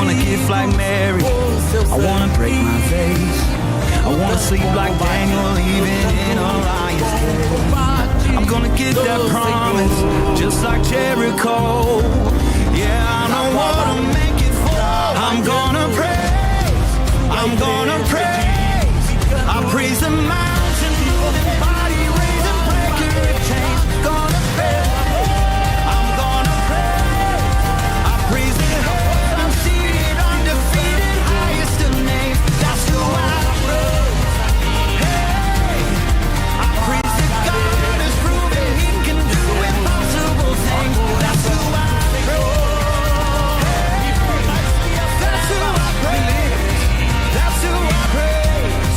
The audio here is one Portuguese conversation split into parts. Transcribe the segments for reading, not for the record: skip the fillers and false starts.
wanna gift like Mary. I wanna break my face. I wanna sleep like Daniel, even in a lion's cage. I'm gonna get that promise, just like Jericho. Yeah, I know what to make it for. I'm gonna praise, I'm gonna praise. I praise the mountain, moving body, raising breaker of chains. Gonna praise, I'm gonna praise. I praise the heaven seated, undefeated, highest of names. That's who I praise. Hey, I praise the God who's proven He can do impossible things. That's who I praise. That's who I praise. That's who I praise.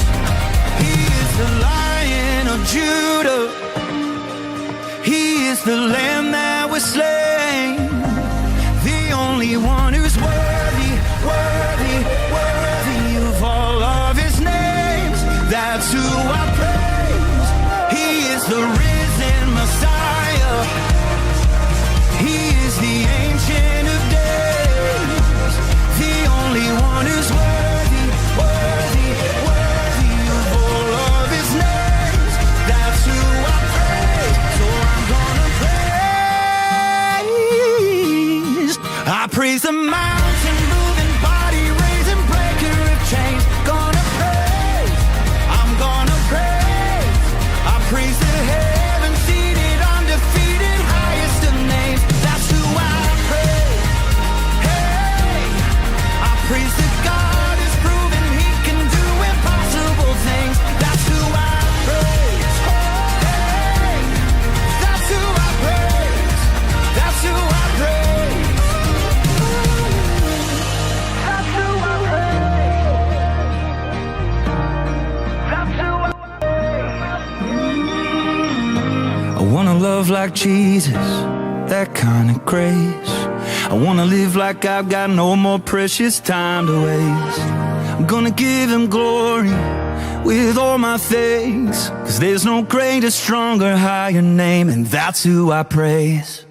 He is the Lion of Judah. He is the Lamb that was slain. The only one who's worthy, worthy, worthy of all of His names. That's who I praise. He is the risen Messiah. He is the Ancient of Days. The only one who's worthy, worthy, worthy of all of His names. That's who I praise. So I'm gonna praise. I praise the mountain moving body, raising breaker of chains. Gonna praise. I'm gonna praise. I praise the heaven seated, undefeated, highest of names. That's who I praise. Hey, I praise the God who's proven He can do impossible things. That's who I praise. Hey, that's who I praise. That's who I praise. That's who I praise. That's who I praise. I wanna love like Jesus, that kind of grace. I wanna live like I've got no more precious time to waste. I'm gonna give Him glory with all my things, 'cause there's no greater, stronger, higher name, and that's who I praise.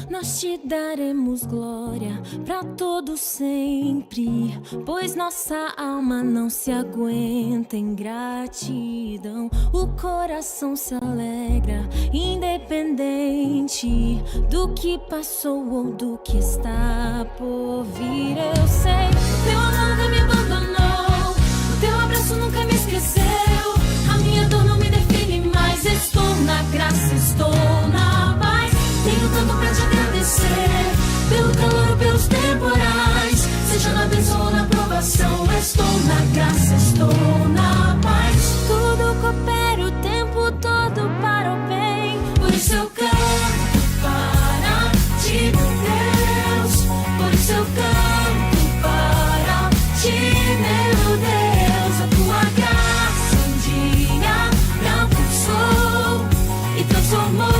Nós te daremos glória pra todo sempre, pois nossa alma não se aguenta em gratidão. O coração se alegra, independente do que passou ou do que está por vir. Eu sei, teu amor nunca me abandonou, o teu abraço nunca me esqueceu. A minha dor não me define mais, estou na graça, estou na paz. Tenho tanto pra te agradecer, pelo calor ou pelos temporais. Seja na bênção ou na provação, estou na graça, estou na paz. Tudo coopera o tempo todo para o bem. Por isso eu canto para ti, meu Deus. Por isso eu canto para ti, meu Deus. A tua graça um dia me alcançou e transformou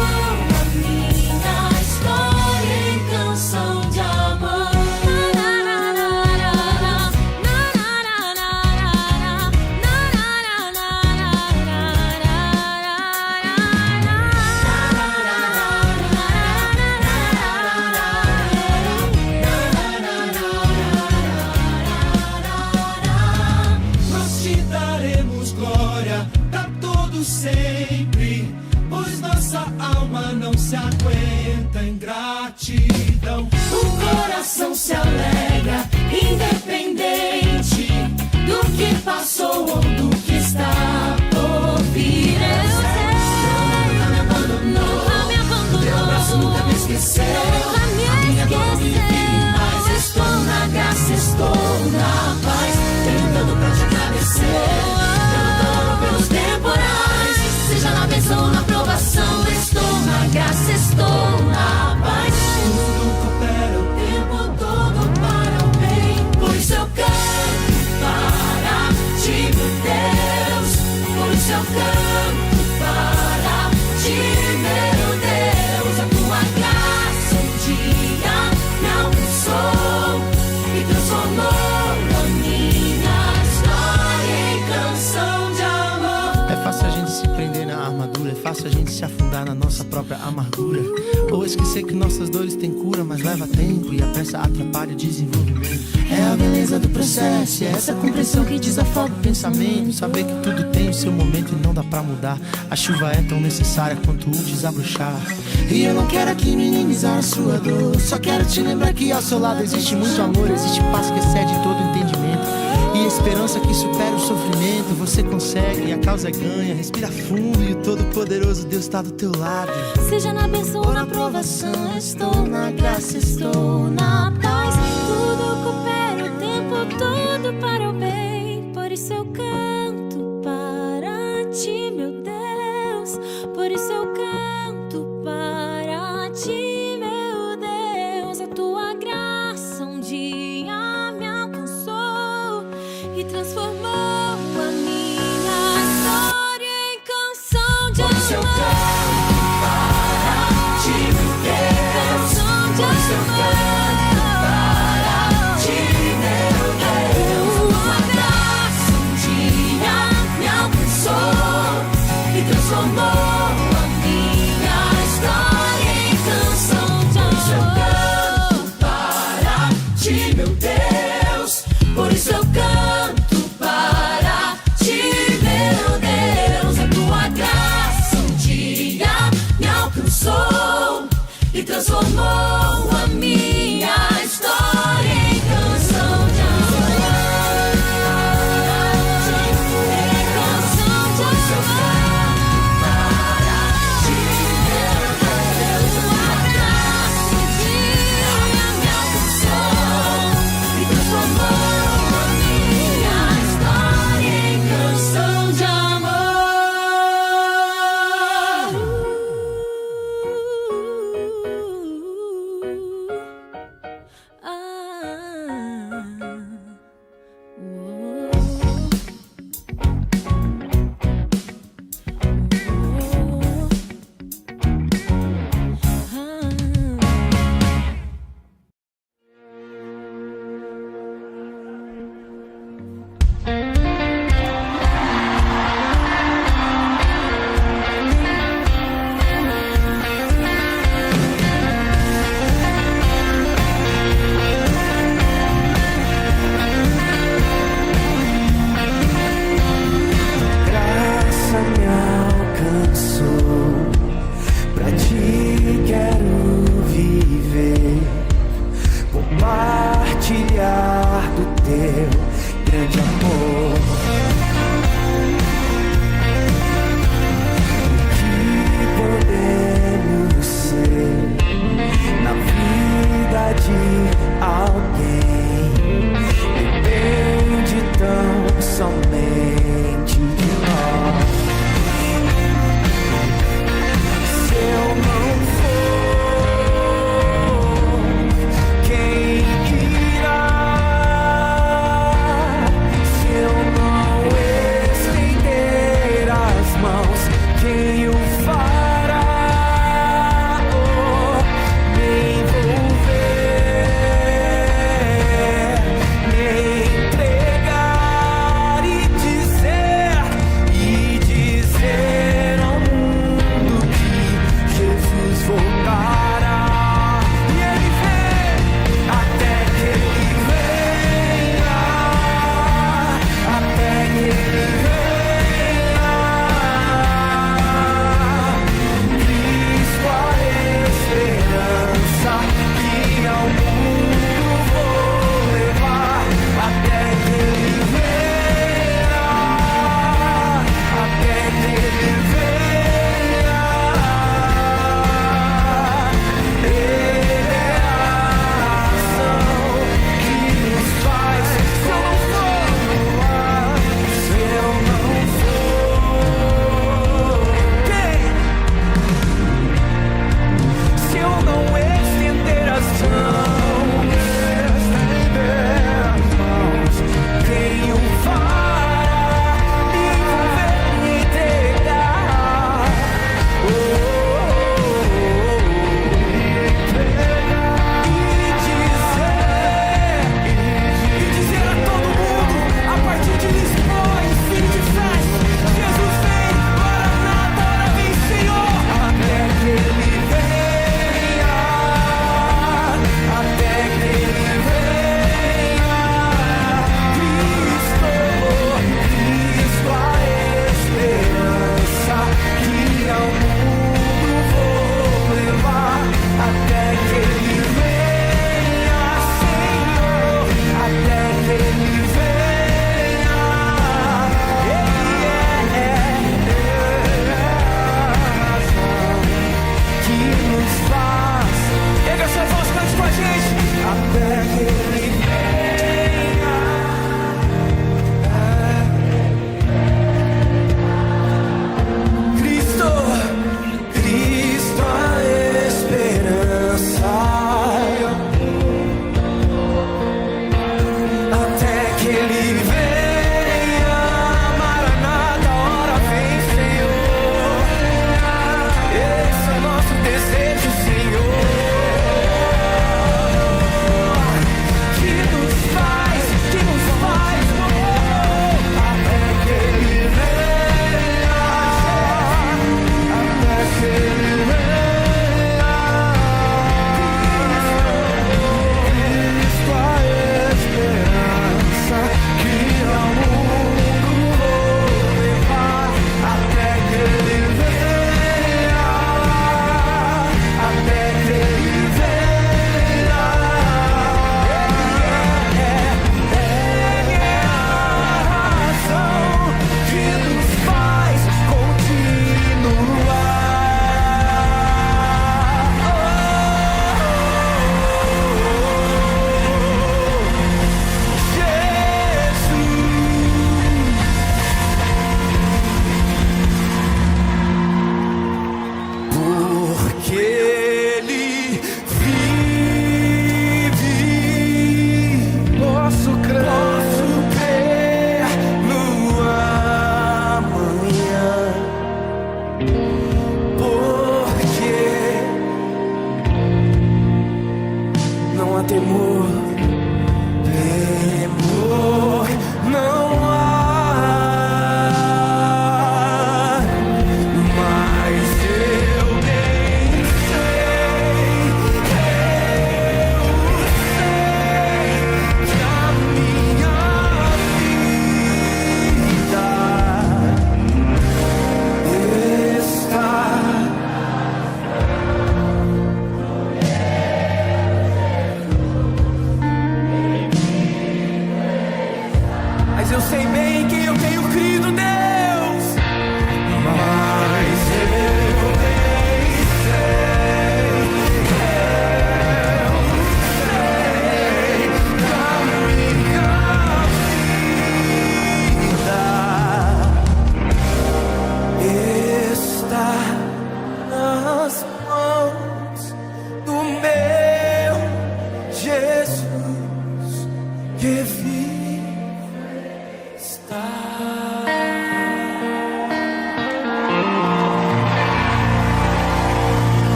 se alegra, independente do que passou ou do que está por vir. Eu sei, nunca me abandonou, teu abraço nunca me esqueceu. A minha dor não me define mais, estou na graça, estou na paz. Tenho tanto pra te agradecer, pelo calor, pelos temporais. Seja na bênção ou na provação, estou na graça, estou na paz. Tudo coopera o tempo todo para o bem. Por isso eu canto para ti, meu Deus. Por isso eu canto para ti, meu Deus. A tua graça um dia me alcançou e transformou a minha história em canção de amor. É fácil a gente se prender na armadura armadura. É fácil a gente se afundar na nossa própria amargura, ou esquecer que nossas dores têm cura, mas leva tempo e a pressa atrapalha o desenvolvimento. É a beleza do processo, é essa compreensão que desafoga o pensamento. Saber que tudo tem o seu momento e não dá pra mudar. A chuva é tão necessária quanto o desabrochar. E eu não quero aqui minimizar a sua dor, só quero te lembrar que ao seu lado existe muito amor, existe paz que excede todo entendimento e esperança que supera o sofrimento. Você consegue, a causa ganha. Respira fundo e o todo-poderoso Deus está do teu lado. Seja na bênção ou na provação, estou na graça, estou na paz. Tudo coopera o tempo todo para o bem. Por isso eu canto para ti, meu Deus. Por isso eu canto para ti, meu Deus. A tua graça um dia me alcançou e transformou a minha história em canção de amor. Canção de amor. Transformou a minha história em canção de amor. Para ti, meu Deus. Por isso eu canto para ti, meu Deus. A tua graça um dia me alcançou e transformou a minha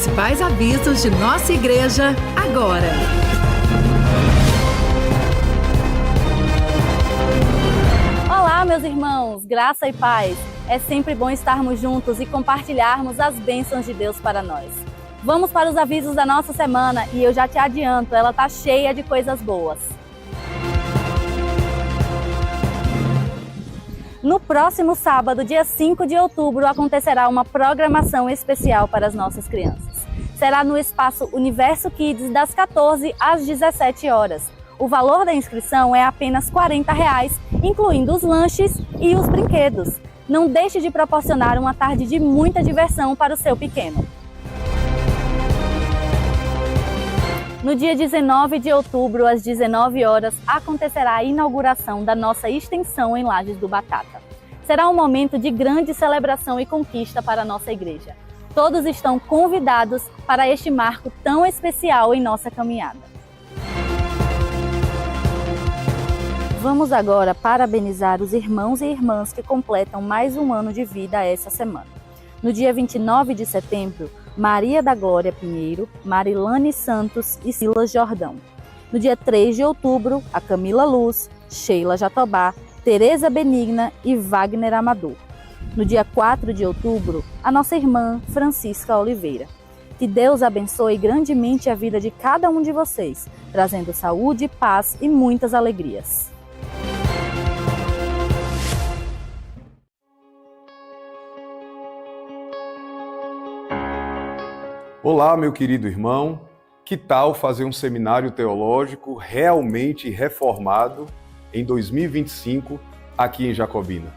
principais avisos de nossa igreja agora. Olá, meus irmãos, graça e paz. É sempre bom estarmos juntos e compartilharmos as bênçãos de Deus para nós. Vamos para os avisos da nossa semana e eu já te adianto, ela está cheia de coisas boas. No próximo sábado, dia 5 de outubro, acontecerá uma programação especial para as nossas crianças. Será no espaço Universo Kids, das 14 às 17 horas. O valor da inscrição é apenas R$ 40, incluindo os lanches e os brinquedos. Não deixe de proporcionar uma tarde de muita diversão para o seu pequeno. No dia 19 de outubro, às 19 horas, acontecerá a inauguração da nossa extensão em Lajes do Batata. Será um momento de grande celebração e conquista para a nossa igreja. Todos estão convidados para este marco tão especial em nossa caminhada. Vamos agora parabenizar os irmãos e irmãs que completam mais um ano de vida essa semana. No dia 29 de setembro, Maria da Glória Pinheiro, Marilane Santos e Silas Jordão. No dia 3 de outubro, a Camila Luz, Sheila Jatobá, Tereza Benigna e Wagner Amador. No dia 4 de outubro, a nossa irmã Francisca Oliveira. Que Deus abençoe grandemente a vida de cada um de vocês, trazendo saúde, paz e muitas alegrias. Olá, meu querido irmão, que tal fazer um seminário teológico realmente reformado em 2025 aqui em Jacobina?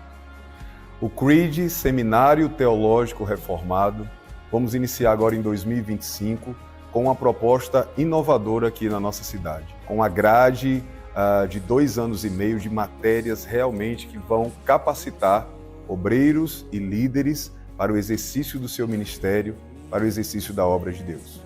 O CREED, Seminário Teológico Reformado, vamos iniciar agora em 2025 com uma proposta inovadora aqui na nossa cidade, com a grade de 2 anos e meio de matérias realmente que vão capacitar obreiros e líderes para o exercício do seu ministério, para o exercício da obra de Deus.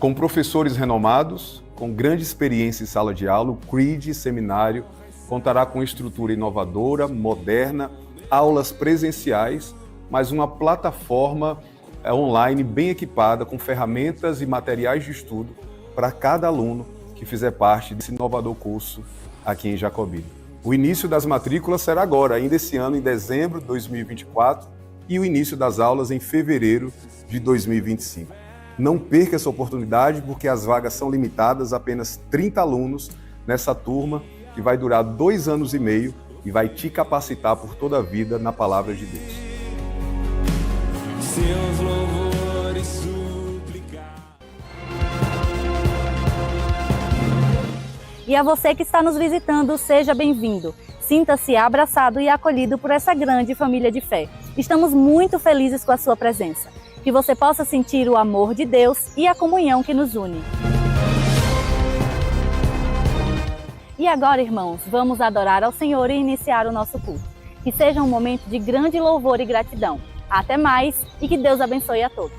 Com professores renomados, com grande experiência em sala de aula, o CREED Seminário contará com estrutura inovadora, moderna, aulas presenciais, mas uma plataforma online bem equipada com ferramentas e materiais de estudo para cada aluno que fizer parte desse inovador curso aqui em Jacobina. O início das matrículas será agora, ainda esse ano, em dezembro de 2024, e o início das aulas em fevereiro de 2025. Não perca essa oportunidade, porque as vagas são limitadas a apenas 30 alunos nessa turma, que vai durar 2 anos e meio e vai te capacitar por toda a vida na palavra de Deus. Seus louvores suplicar. E a você que está nos visitando, seja bem-vindo. Sinta-se abraçado e acolhido por essa grande família de fé. Estamos muito felizes com a sua presença. Que você possa sentir o amor de Deus e a comunhão que nos une. E agora, irmãos, vamos adorar ao Senhor e iniciar o nosso culto. Que seja um momento de grande louvor e gratidão. Até mais e que Deus abençoe a todos.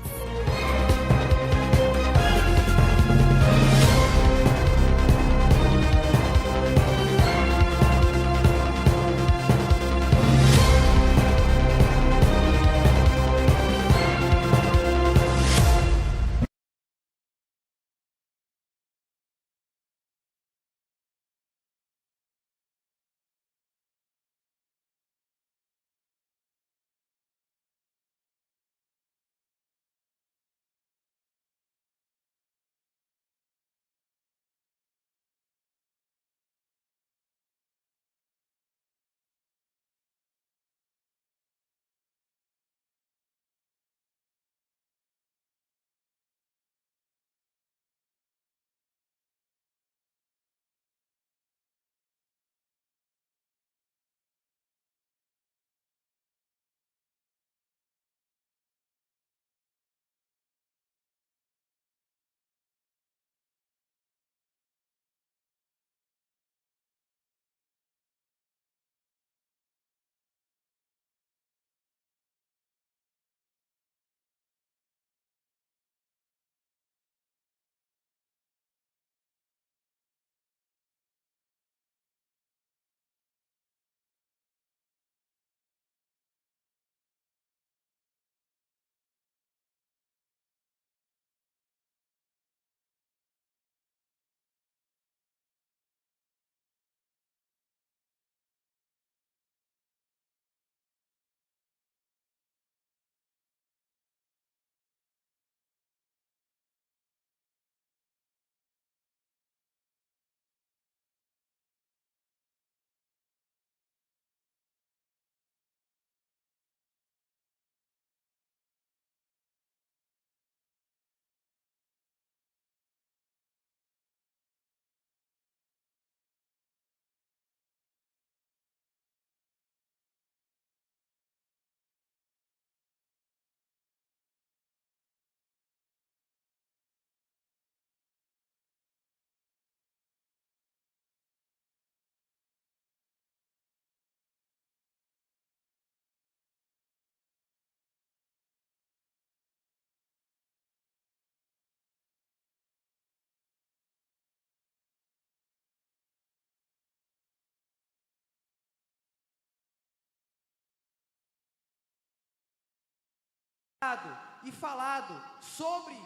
e falado sobre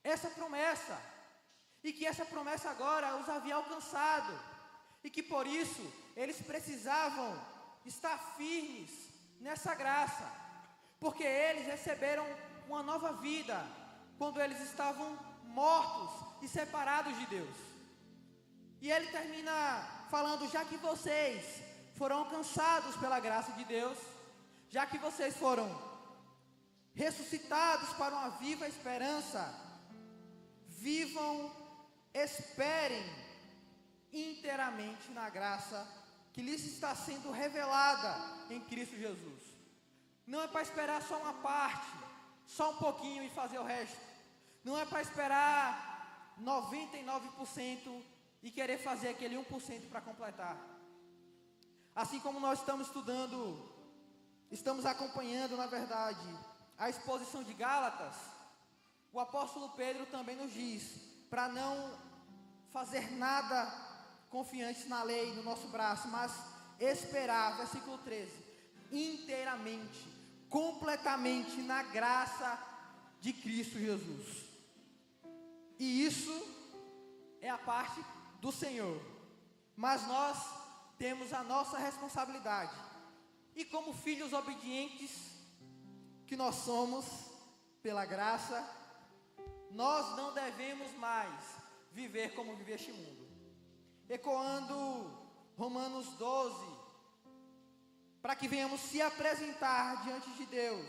essa promessa, e que essa promessa agora os havia alcançado, e que por isso eles precisavam estar firmes nessa graça, porque eles receberam uma nova vida quando eles estavam mortos e separados de Deus. E ele termina falando: já que vocês foram alcançados pela graça de Deus, já que vocês foram ressuscitados para uma viva esperança, vivam, esperem inteiramente na graça que lhes está sendo revelada em Cristo Jesus. Não é para esperar só uma parte, só um pouquinho e fazer o resto. Não é para esperar 99% e querer fazer aquele 1% para completar. Assim como nós estamos acompanhando, na verdade, a exposição de Gálatas, o apóstolo Pedro também nos diz para não fazer nada confiantes na lei, no nosso braço, mas esperar, versículo 13, inteiramente, completamente na graça de Cristo Jesus. E isso é a parte do Senhor, mas nós temos a nossa responsabilidade, e como filhos obedientes que nós somos, pela graça, nós não devemos mais viver como vive este mundo. Ecoando Romanos 12, para que venhamos se apresentar diante de Deus,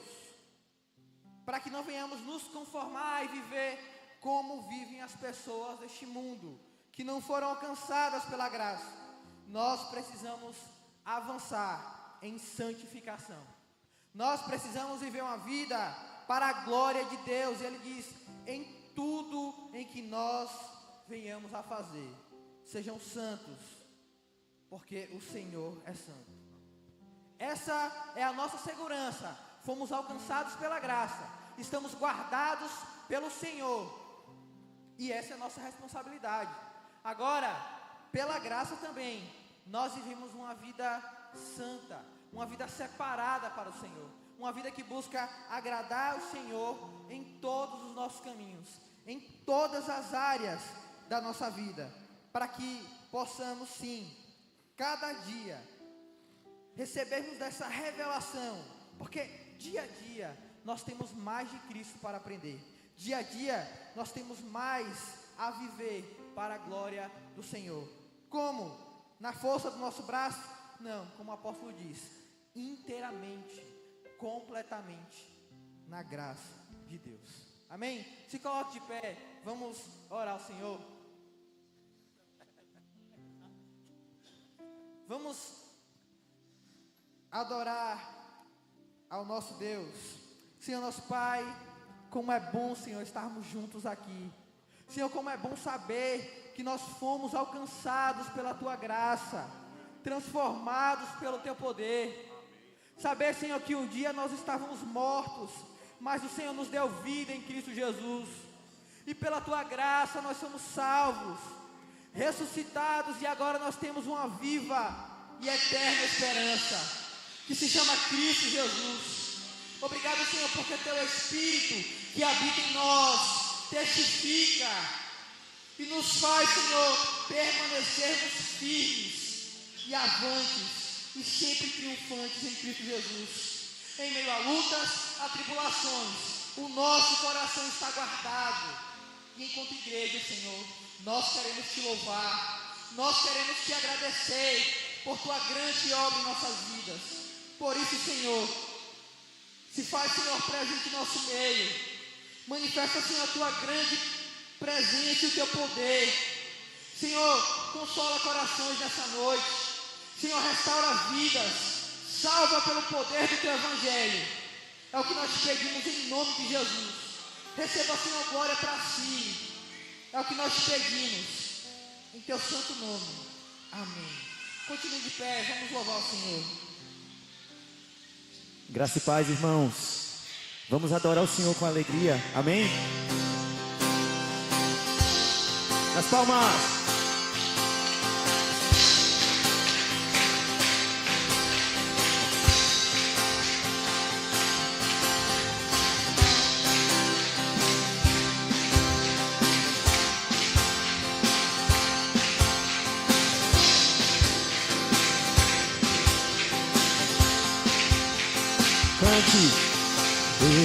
para que não venhamos nos conformar e viver como vivem as pessoas deste mundo, que não foram alcançadas pela graça. Nós precisamos avançar em santificação. Nós precisamos viver uma vida para a glória de Deus. E Ele diz: em tudo em que nós venhamos a fazer, sejam santos, porque o Senhor é santo. Essa é a nossa segurança. Fomos alcançados pela graça, estamos guardados pelo Senhor, e essa é a nossa responsabilidade. Agora, pela graça também, nós vivemos uma vida santa, uma vida separada para o Senhor, uma vida que busca agradar o Senhor em todos os nossos caminhos, em todas as áreas da nossa vida, para que possamos sim, cada dia, recebermos dessa revelação, porque dia a dia nós temos mais de Cristo para aprender, dia a dia nós temos mais a viver para a glória do Senhor. Como? Na força do nosso braço? Não, como o apóstolo diz, inteiramente, completamente na graça de Deus. Amém? Se coloque de pé, vamos orar ao Senhor. Vamos adorar ao nosso Deus. Senhor nosso Pai, como é bom, Senhor, estarmos juntos aqui. Senhor, como é bom saber que nós fomos alcançados pela Tua graça, transformados pelo Teu poder. Saber, Senhor, que um dia nós estávamos mortos, mas o Senhor nos deu vida em Cristo Jesus, e pela Tua graça nós somos salvos, ressuscitados, e agora nós temos uma viva e eterna esperança, que se chama Cristo Jesus. Obrigado, Senhor, porque Teu Espírito que habita em nós testifica e nos faz, Senhor, permanecermos firmes e avantes e sempre triunfantes em Cristo Jesus. Em meio a lutas, a tribulações, o nosso coração está guardado. E enquanto igreja, Senhor, nós queremos Te louvar, nós queremos Te agradecer por Tua grande obra em nossas vidas. Por isso, Senhor, se faz, Senhor, presente em nosso meio. Manifesta, Senhor, a Tua grande presença e o Teu poder. Senhor, consola corações nessa noite. Senhor, restaura vidas. Salva pelo poder do Teu Evangelho. É o que nós te pedimos em nome de Jesus. Receba, Senhor, glória para Si. É o que nós te pedimos em Teu santo nome. Amém. Continue de pé, vamos louvar o Senhor. Graça e paz, irmãos. Vamos adorar o Senhor com alegria. Amém? As palmas. cante.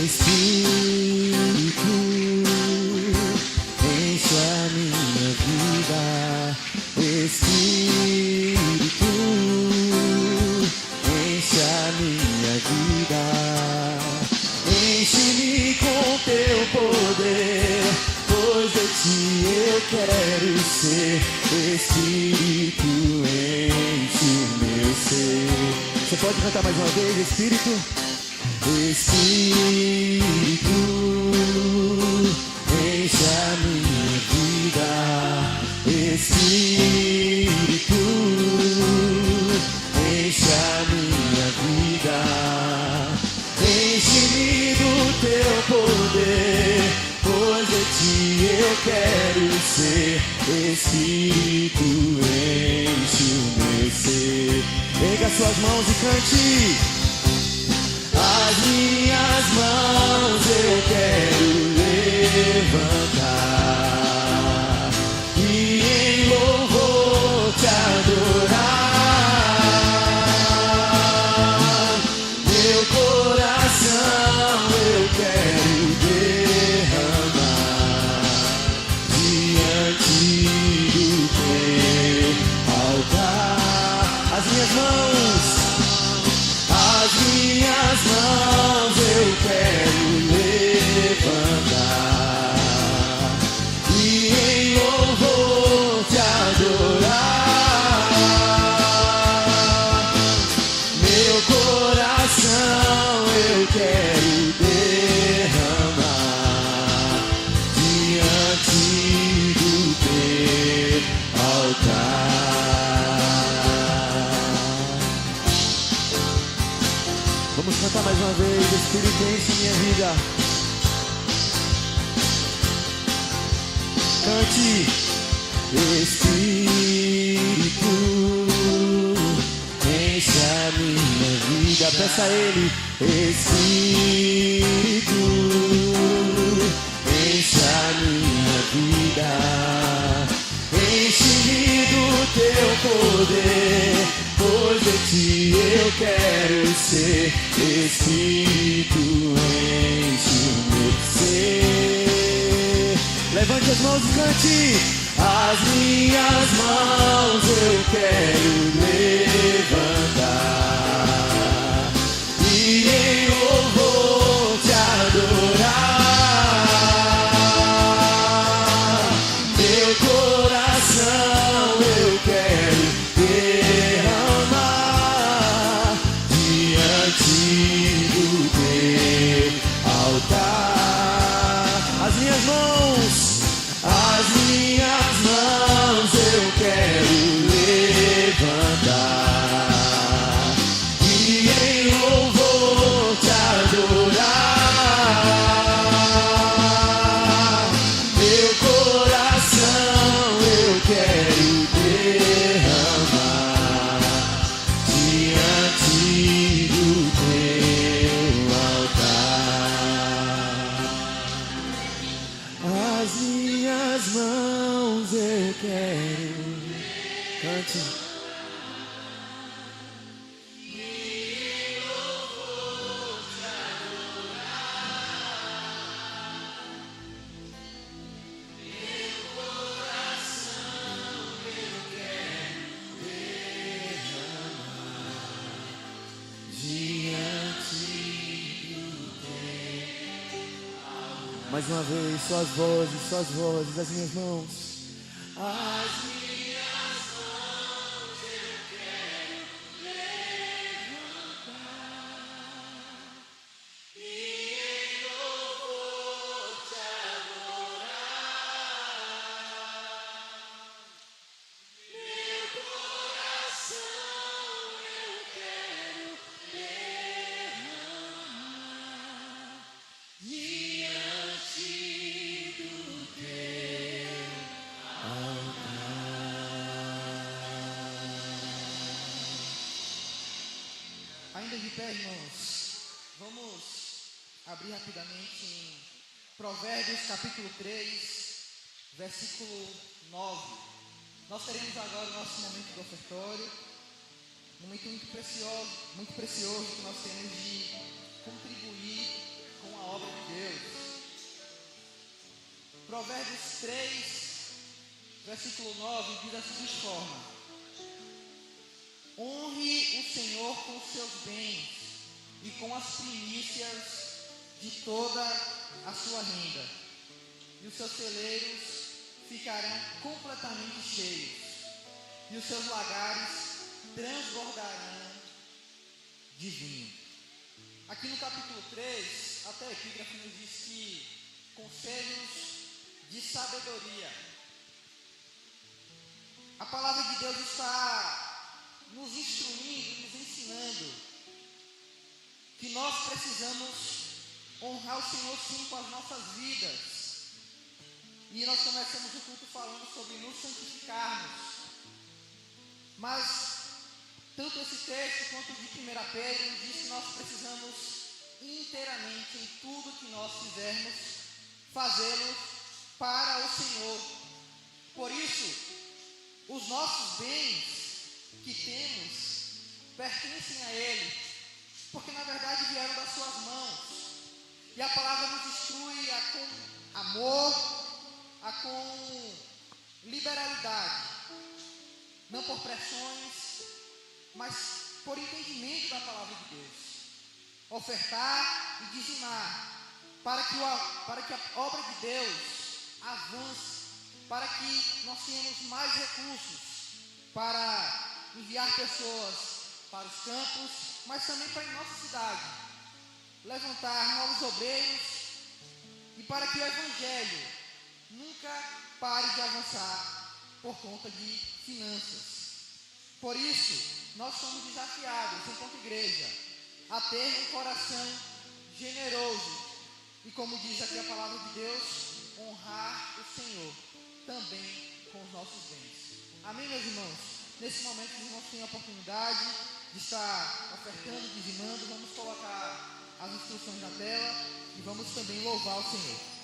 Espírito, enche a minha vida. Espírito, enche a minha vida. Enche-me com teu poder, pois de ti eu quero ser. Espírito, enche o meu ser. Você pode cantar mais uma vez, Espírito? Espírito, enche a minha vida. Espírito, enche a minha vida. Enche-me do teu poder, pois de ti eu quero ser. Espírito, enche o meu ser. Erga suas mãos e cante. As minhas mãos eu quero levantar e em louvor te adorar. Meu coração eu quero derramar diante do teu altar. As minhas mãos eu quero levantar e em louvor te adorar. Meu coração eu quero derramar diante do teu altar. Vamos cantar mais uma vez. Espírito, enche minha vida. Cante. Espírito, enche a minha vida. Peça a Ele. Espírito, enche a minha vida. Enche-me do teu poder, pois de ti eu quero ser. Espírito, enche o meu ser. Levante as mãos e cante. As minhas mãos eu quero levantar e em louvor te adorar. Meu coração eu quero derramar diante do teu altar. As minhas mãos eu quero levantar e em louvor te adorar. Meu coração eu quero derramar diante do teu altar. As minhas mãos eu quero. Cante. Mais uma vez, suas vozes, as minhas mãos. As minhas mãos eu quero levantar e em louvor te adorar. Meu coração eu quero derramar diante do teu Ainda de pé, irmãos, vamos abrir rapidamente em Provérbios capítulo 3, versículo 9. Nós teremos agora o nosso momento do ofertório, um momento muito precioso que nós temos de contribuir com a obra de Deus. Provérbios 3, versículo 9, diz da seguinte forma: honre o Senhor com os seus bens e com as primícias de toda a sua renda, e os seus celeiros ficarão completamente cheios, e os seus lagares transbordarão de vinho. Aqui no capítulo 3, até a epígrafe nos diz que conselhos de sabedoria. A palavra de Deus está nos instruindo, nos ensinando que nós precisamos honrar o Senhor sim com as nossas vidas. E nós começamos o culto falando sobre nos santificarmos. Mas tanto esse texto quanto de 1 Pedro nos diz que nós precisamos inteiramente, em tudo que nós fizermos, fazê-lo para o Senhor. Por isso, os nossos bens que temos pertencem a Ele, porque na verdade vieram das suas mãos. E a palavra nos instrui a com amor, a com liberalidade, não por pressões, mas por entendimento da palavra de Deus. Ofertar e dizimar, para que a obra de Deus avance, para que nós tenhamos mais recursos para enviar pessoas para os campos, mas também para a nossa cidade, levantar novos obreiros, e para que o Evangelho nunca pare de avançar por conta de finanças. Por isso, nós somos desafiados, enquanto igreja, a ter um coração generoso e, como diz aqui a palavra de Deus, honrar o Senhor também com os nossos bens. Amém, meus irmãos? Nesse momento, os irmãos têm a oportunidade de estar ofertando, dizimando. Vamos colocar as instruções na tela e vamos também louvar o Senhor.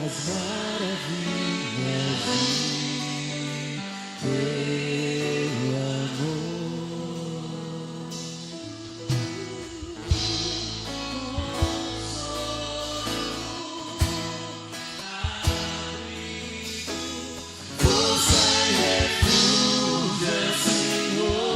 as maravilhas de teu amor. Força e refúgio, Senhor.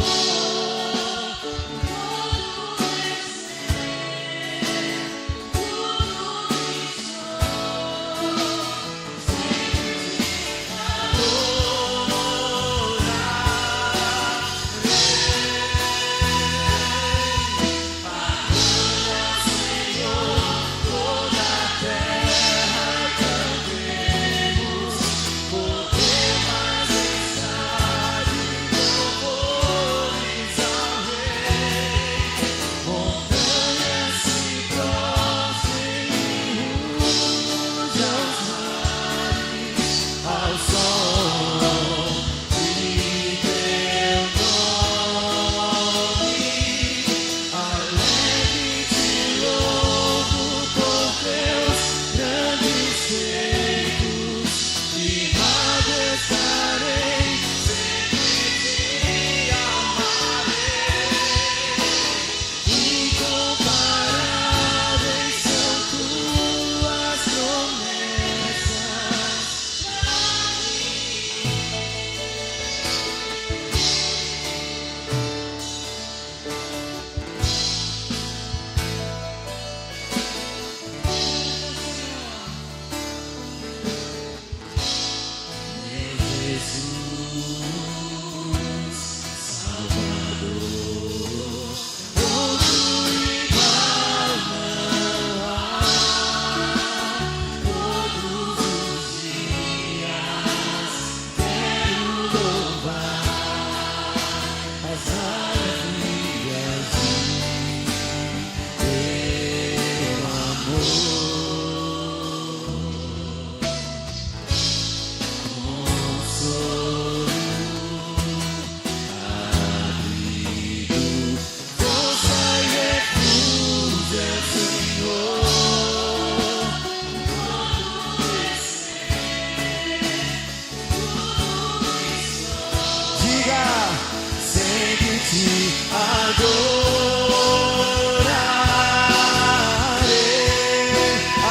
adorarei.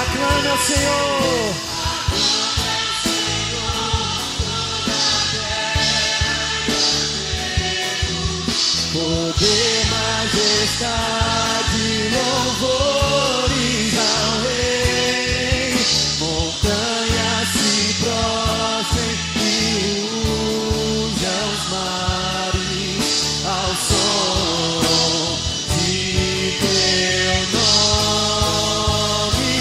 Aclame ao Senhor. Poder, majestade, louvores ao Rei. Montanhas se prostrem e rujam os mares ao som de teu nome.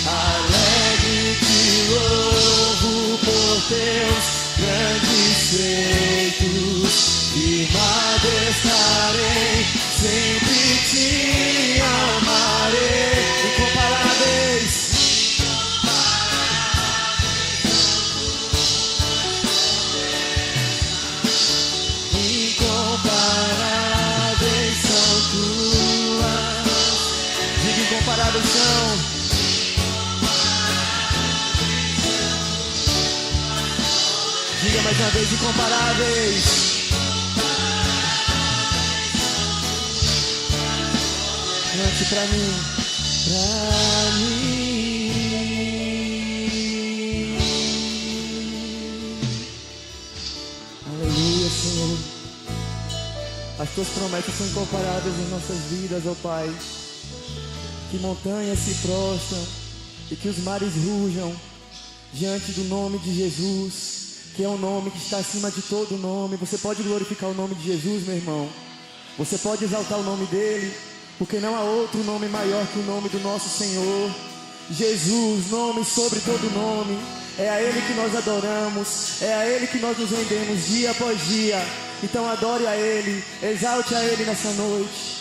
Alegre te louvo por teus grandes feitos. Firmado estarei, sempre te amarei. Incomparáveis, incomparáveis são tuas. Diga incomparáveis são. Diga mais uma vez, incomparáveis. Cante pra mim, Aleluia, Senhor. As tuas promessas são incomparáveis em nossas vidas, ó Pai. Que montanhas se prostram e que os mares rujam diante do nome de Jesus, que é o nome que está acima de todo nome. Você pode glorificar o nome de Jesus, meu irmão. Você pode exaltar o nome dele. Porque não há outro nome maior que o nome do nosso Senhor Jesus, nome sobre todo nome. É a Ele que nós adoramos, é a Ele que nós nos rendemos dia após dia. Então adore a Ele, exalte a Ele nessa noite.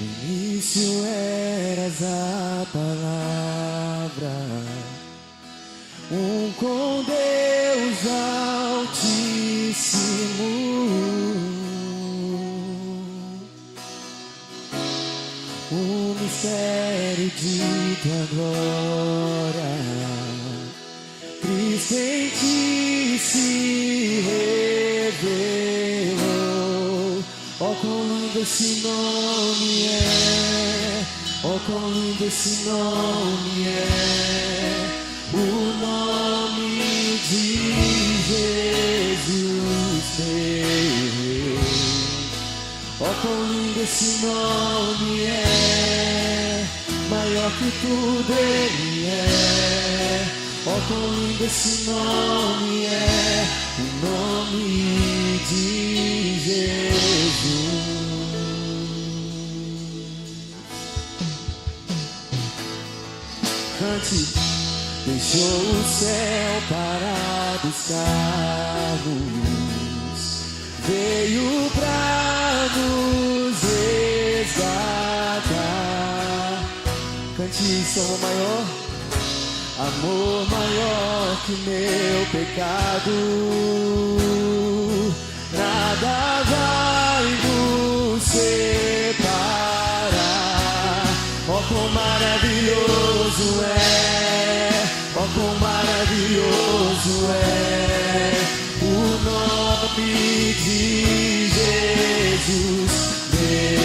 No início eras a palavra, com Deus Altíssimo. O mistério de tua glória, Cristo em ti se revelou. Oh, quão lindo esse nome é, oh, quão lindo esse nome é. O nome de Jesus meu. Oh, quão lindo esse nome é, maior que tudo ele é. Oh, quão lindo esse nome é, o nome de Jesus. Cante. Deixou o céu para buscar-nos, veio pra nos resgatar. Cante isso, amor maior que meu pecado. Nada vai nos separar. Oh, quão maravilhoso é, oh, quão maravilhoso é o nome de Jesus meu.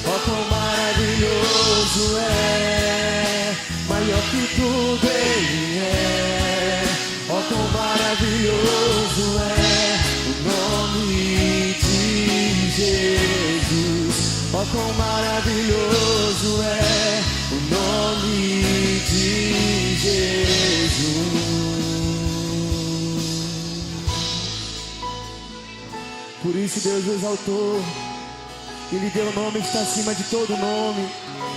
Oh, quão maravilhoso é, maior que tudo ele é. Oh, quão maravilhoso é o nome de Jesus. Oh, quão maravilhoso é o nome de Jesus. Por isso Deus o exaltou, Ele deu o nome que está acima de todo nome.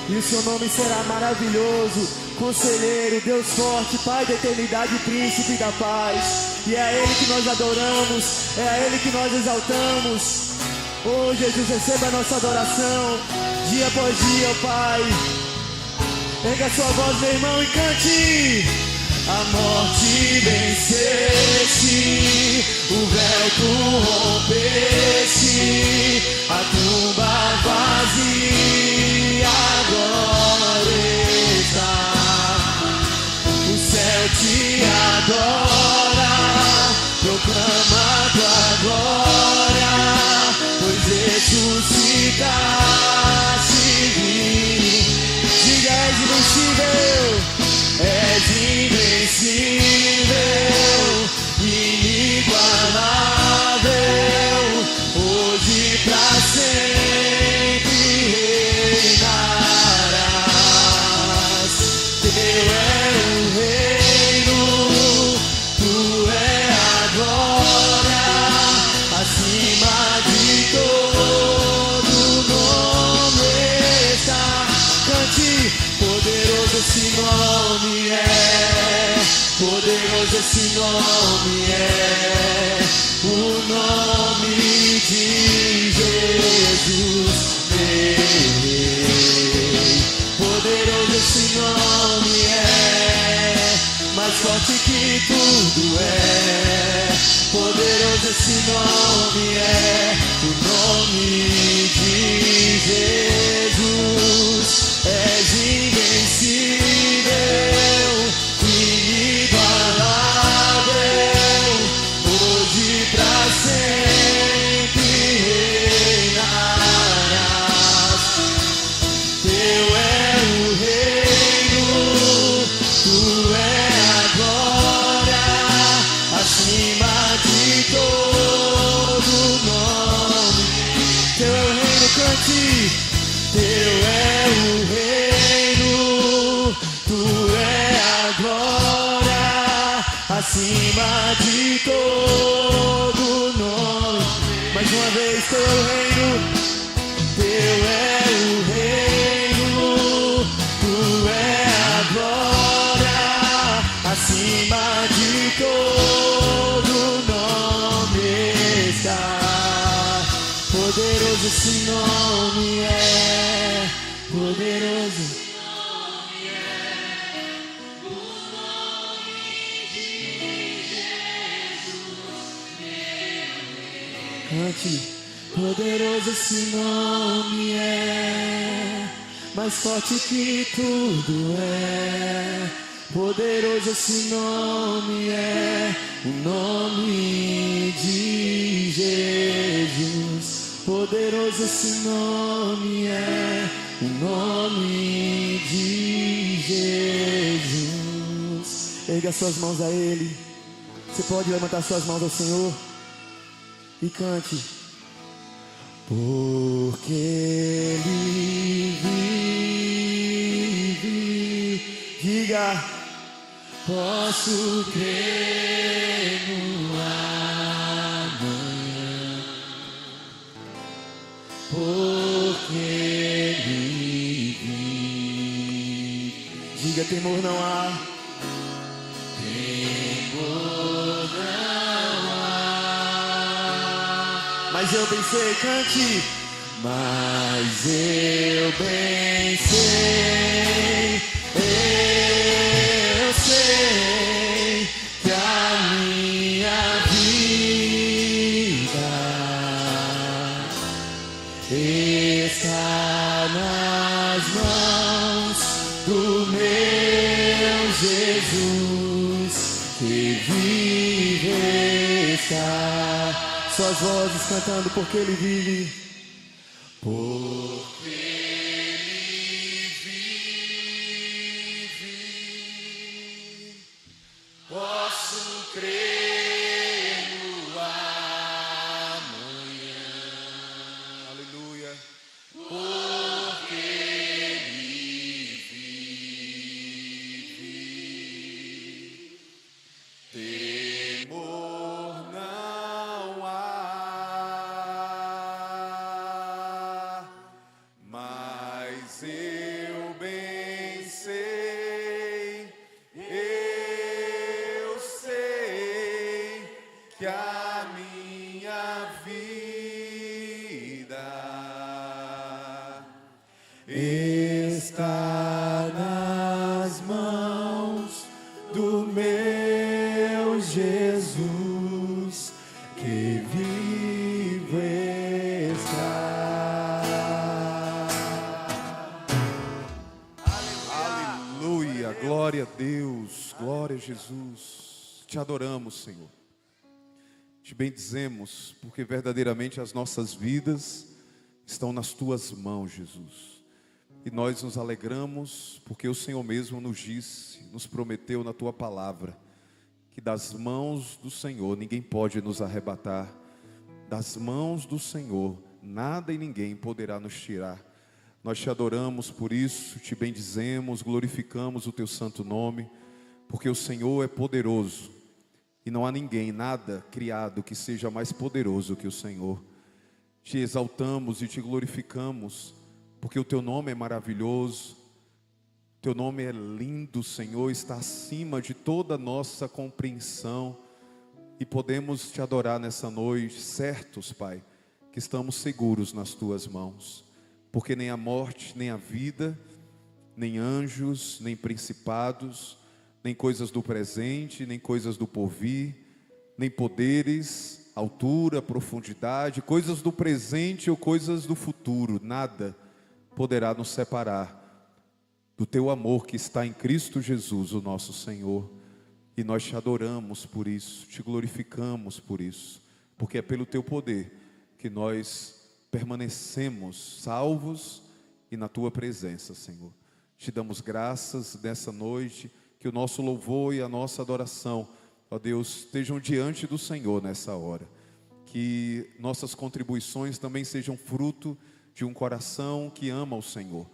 E o seu nome será maravilhoso, Conselheiro, Deus forte, Pai da eternidade, Príncipe da paz. E é a Ele que nós adoramos, é a Ele que nós exaltamos. Oh, Jesus, receba a nossa adoração, dia após dia, oh, Pai. Erga a sua voz, meu irmão, e cante. A morte venceste, o véu tu rompeste, a tumba vazia agora está. O esse nome é o nome de Jesus, meu Rei. Poderoso esse nome é, mais forte que tudo é. Poderoso esse nome é, o nome de Jesus. És invencível, inigualável, hoje pra sempre reinarás. Teu é o reino, tu é a glória, acima de todo nome. Teu é o reino, cante. Teu é o reino, tu é a glória, acima de todo nome. Mais uma vez, teu é o reino, teu é o reino, tu é a glória, acima de todo nome está. Poderoso esse nome é, poderoso. Cante, poderoso esse nome é, mais forte que tudo é. Poderoso esse nome é, o nome de Jesus. Poderoso esse nome é, o nome de Jesus. Erga suas mãos a Ele. Você pode levantar suas mãos ao Senhor e cante. Porque Ele vive, diga, posso crer no amanhã. Porque Ele vive, diga, temor não há. Temor não há. Mas eu bem sei, cante. Mas eu bem sei, eu sei que a minha vida está nas mãos do meu Jesus, que vive está. Suas vozes cantando porque Ele vive. Porque Ele vive, posso crer no amanhã. Aleluia. Porque Ele vive, temor não há. Mas eu bem sei, eu sei que a minha vida está nas mãos do meu Jesus, que vive está. Aleluia, glória a Deus, glória a Jesus. Te adoramos, Senhor. Te bendizemos, porque verdadeiramente as nossas vidas estão nas Tuas mãos, Jesus. E nós nos alegramos, porque o Senhor mesmo nos disse, nos prometeu na Tua palavra, que das mãos do Senhor ninguém pode nos arrebatar. Das mãos do Senhor nada e ninguém poderá nos tirar. Nós te adoramos por isso, te bendizemos, glorificamos o Teu santo nome, porque o Senhor é poderoso e não há ninguém, nada criado que seja mais poderoso que o Senhor. Te exaltamos e te glorificamos, porque o Teu nome é maravilhoso, Teu nome é lindo, Senhor, está acima de toda a nossa compreensão. E podemos te adorar nessa noite, certos, Pai, que estamos seguros nas tuas mãos. Porque nem a morte, nem a vida, nem anjos, nem principados, nem coisas do presente, nem coisas do porvir, nem poderes, altura, profundidade, coisas do presente ou coisas do futuro, nada poderá nos separar do teu amor que está em Cristo Jesus, o nosso Senhor. E nós te adoramos por isso, te glorificamos por isso, porque é pelo teu poder que nós permanecemos salvos e na tua presença, Senhor. Te damos graças nessa noite, que o nosso louvor e a nossa adoração, ó Deus, estejam diante do Senhor nessa hora. Que nossas contribuições também sejam fruto de um coração que ama o Senhor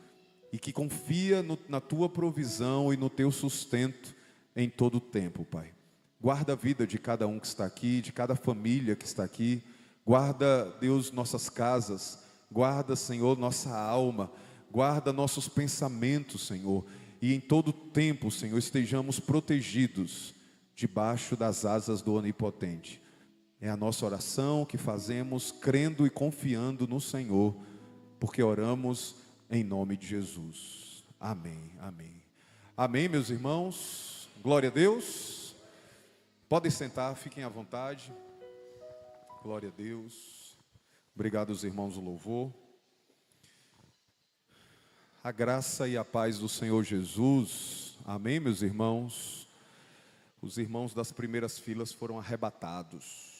e que confia na tua provisão e no teu sustento em todo o tempo, Pai. Guarda a vida de cada um que está aqui, de cada família que está aqui. Guarda, Deus, nossas casas. Guarda, Senhor, nossa alma. Guarda nossos pensamentos, Senhor. E em todo o tempo, Senhor, estejamos protegidos debaixo das asas do Onipotente. É a nossa oração que fazemos crendo e confiando no Senhor, porque oramos em nome de Jesus. Amém, amém. Amém, meus irmãos. Glória a Deus. Podem sentar, fiquem à vontade. Glória a Deus. Obrigado aos irmãos do louvor. A graça e a paz do Senhor Jesus. Amém, meus irmãos. Os irmãos das primeiras filas foram arrebatados.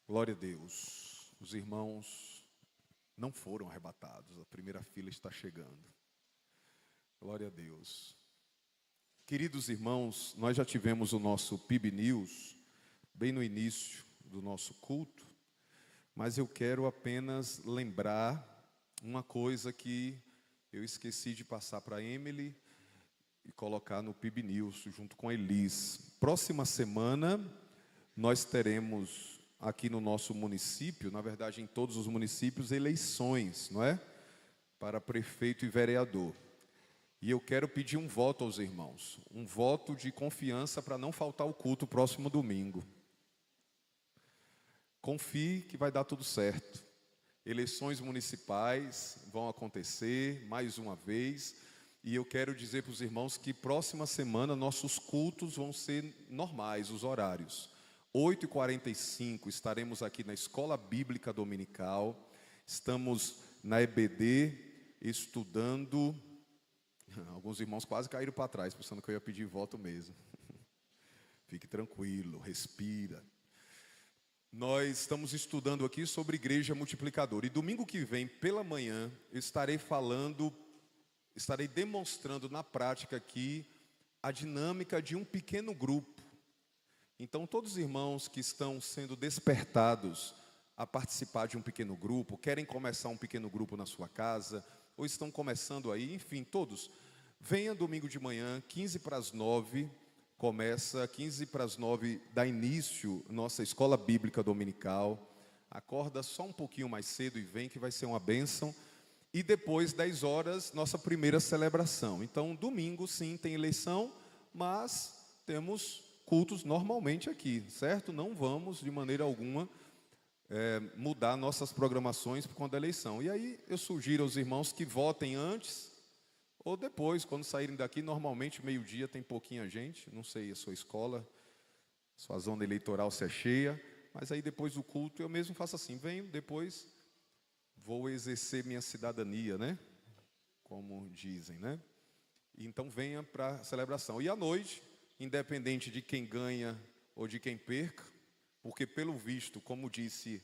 Glória a Deus. Os irmãos não foram arrebatados. A primeira fila está chegando. Glória a Deus. Queridos irmãos, nós já tivemos o nosso PIB News bem no início do nosso culto, mas eu quero apenas lembrar uma coisa que eu esqueci de passar para a Emily e colocar no PIB News junto com a Elis. Próxima semana nós teremos aqui no nosso município, na verdade em todos os municípios, eleições, não é? Para prefeito e vereador. E eu quero pedir um voto aos irmãos, um voto de confiança para não faltar o culto próximo domingo. Confie que vai dar tudo certo. Eleições municipais vão acontecer mais uma vez, e eu quero dizer para os irmãos que próxima semana nossos cultos vão ser normais, os horários. 8h45 estaremos aqui na Escola Bíblica Dominical. Estamos na EBD estudando. Alguns irmãos quase caíram para trás, pensando que eu ia pedir voto mesmo. Fique tranquilo, respira. Nós estamos estudando aqui sobre igreja multiplicadora. E domingo que vem, pela manhã, eu estarei demonstrando na prática aqui a dinâmica de um pequeno grupo. Então, todos os irmãos que estão sendo despertados a participar de um pequeno grupo, querem começar um pequeno grupo na sua casa, ou estão começando aí, enfim, todos, venha domingo de manhã, 8h45, começa, 8h45, dá início nossa Escola Bíblica Dominical. Acorda só um pouquinho mais cedo e vem, que vai ser uma bênção. E depois, 10h, nossa primeira celebração. Então, domingo, sim, tem eleição, mas temos cultos normalmente aqui, certo? Não vamos, de maneira alguma, mudar nossas programações por conta da eleição. E aí, eu sugiro aos irmãos que votem antes ou depois, quando saírem daqui. Normalmente, meio-dia tem pouquinha gente, não sei a sua escola, sua zona eleitoral se é cheia, mas aí depois do culto eu mesmo faço assim, venho, depois vou exercer minha cidadania, né? Como dizem, né? Então venha para a celebração. E à noite, independente de quem ganha ou de quem perca, porque pelo visto, como disse,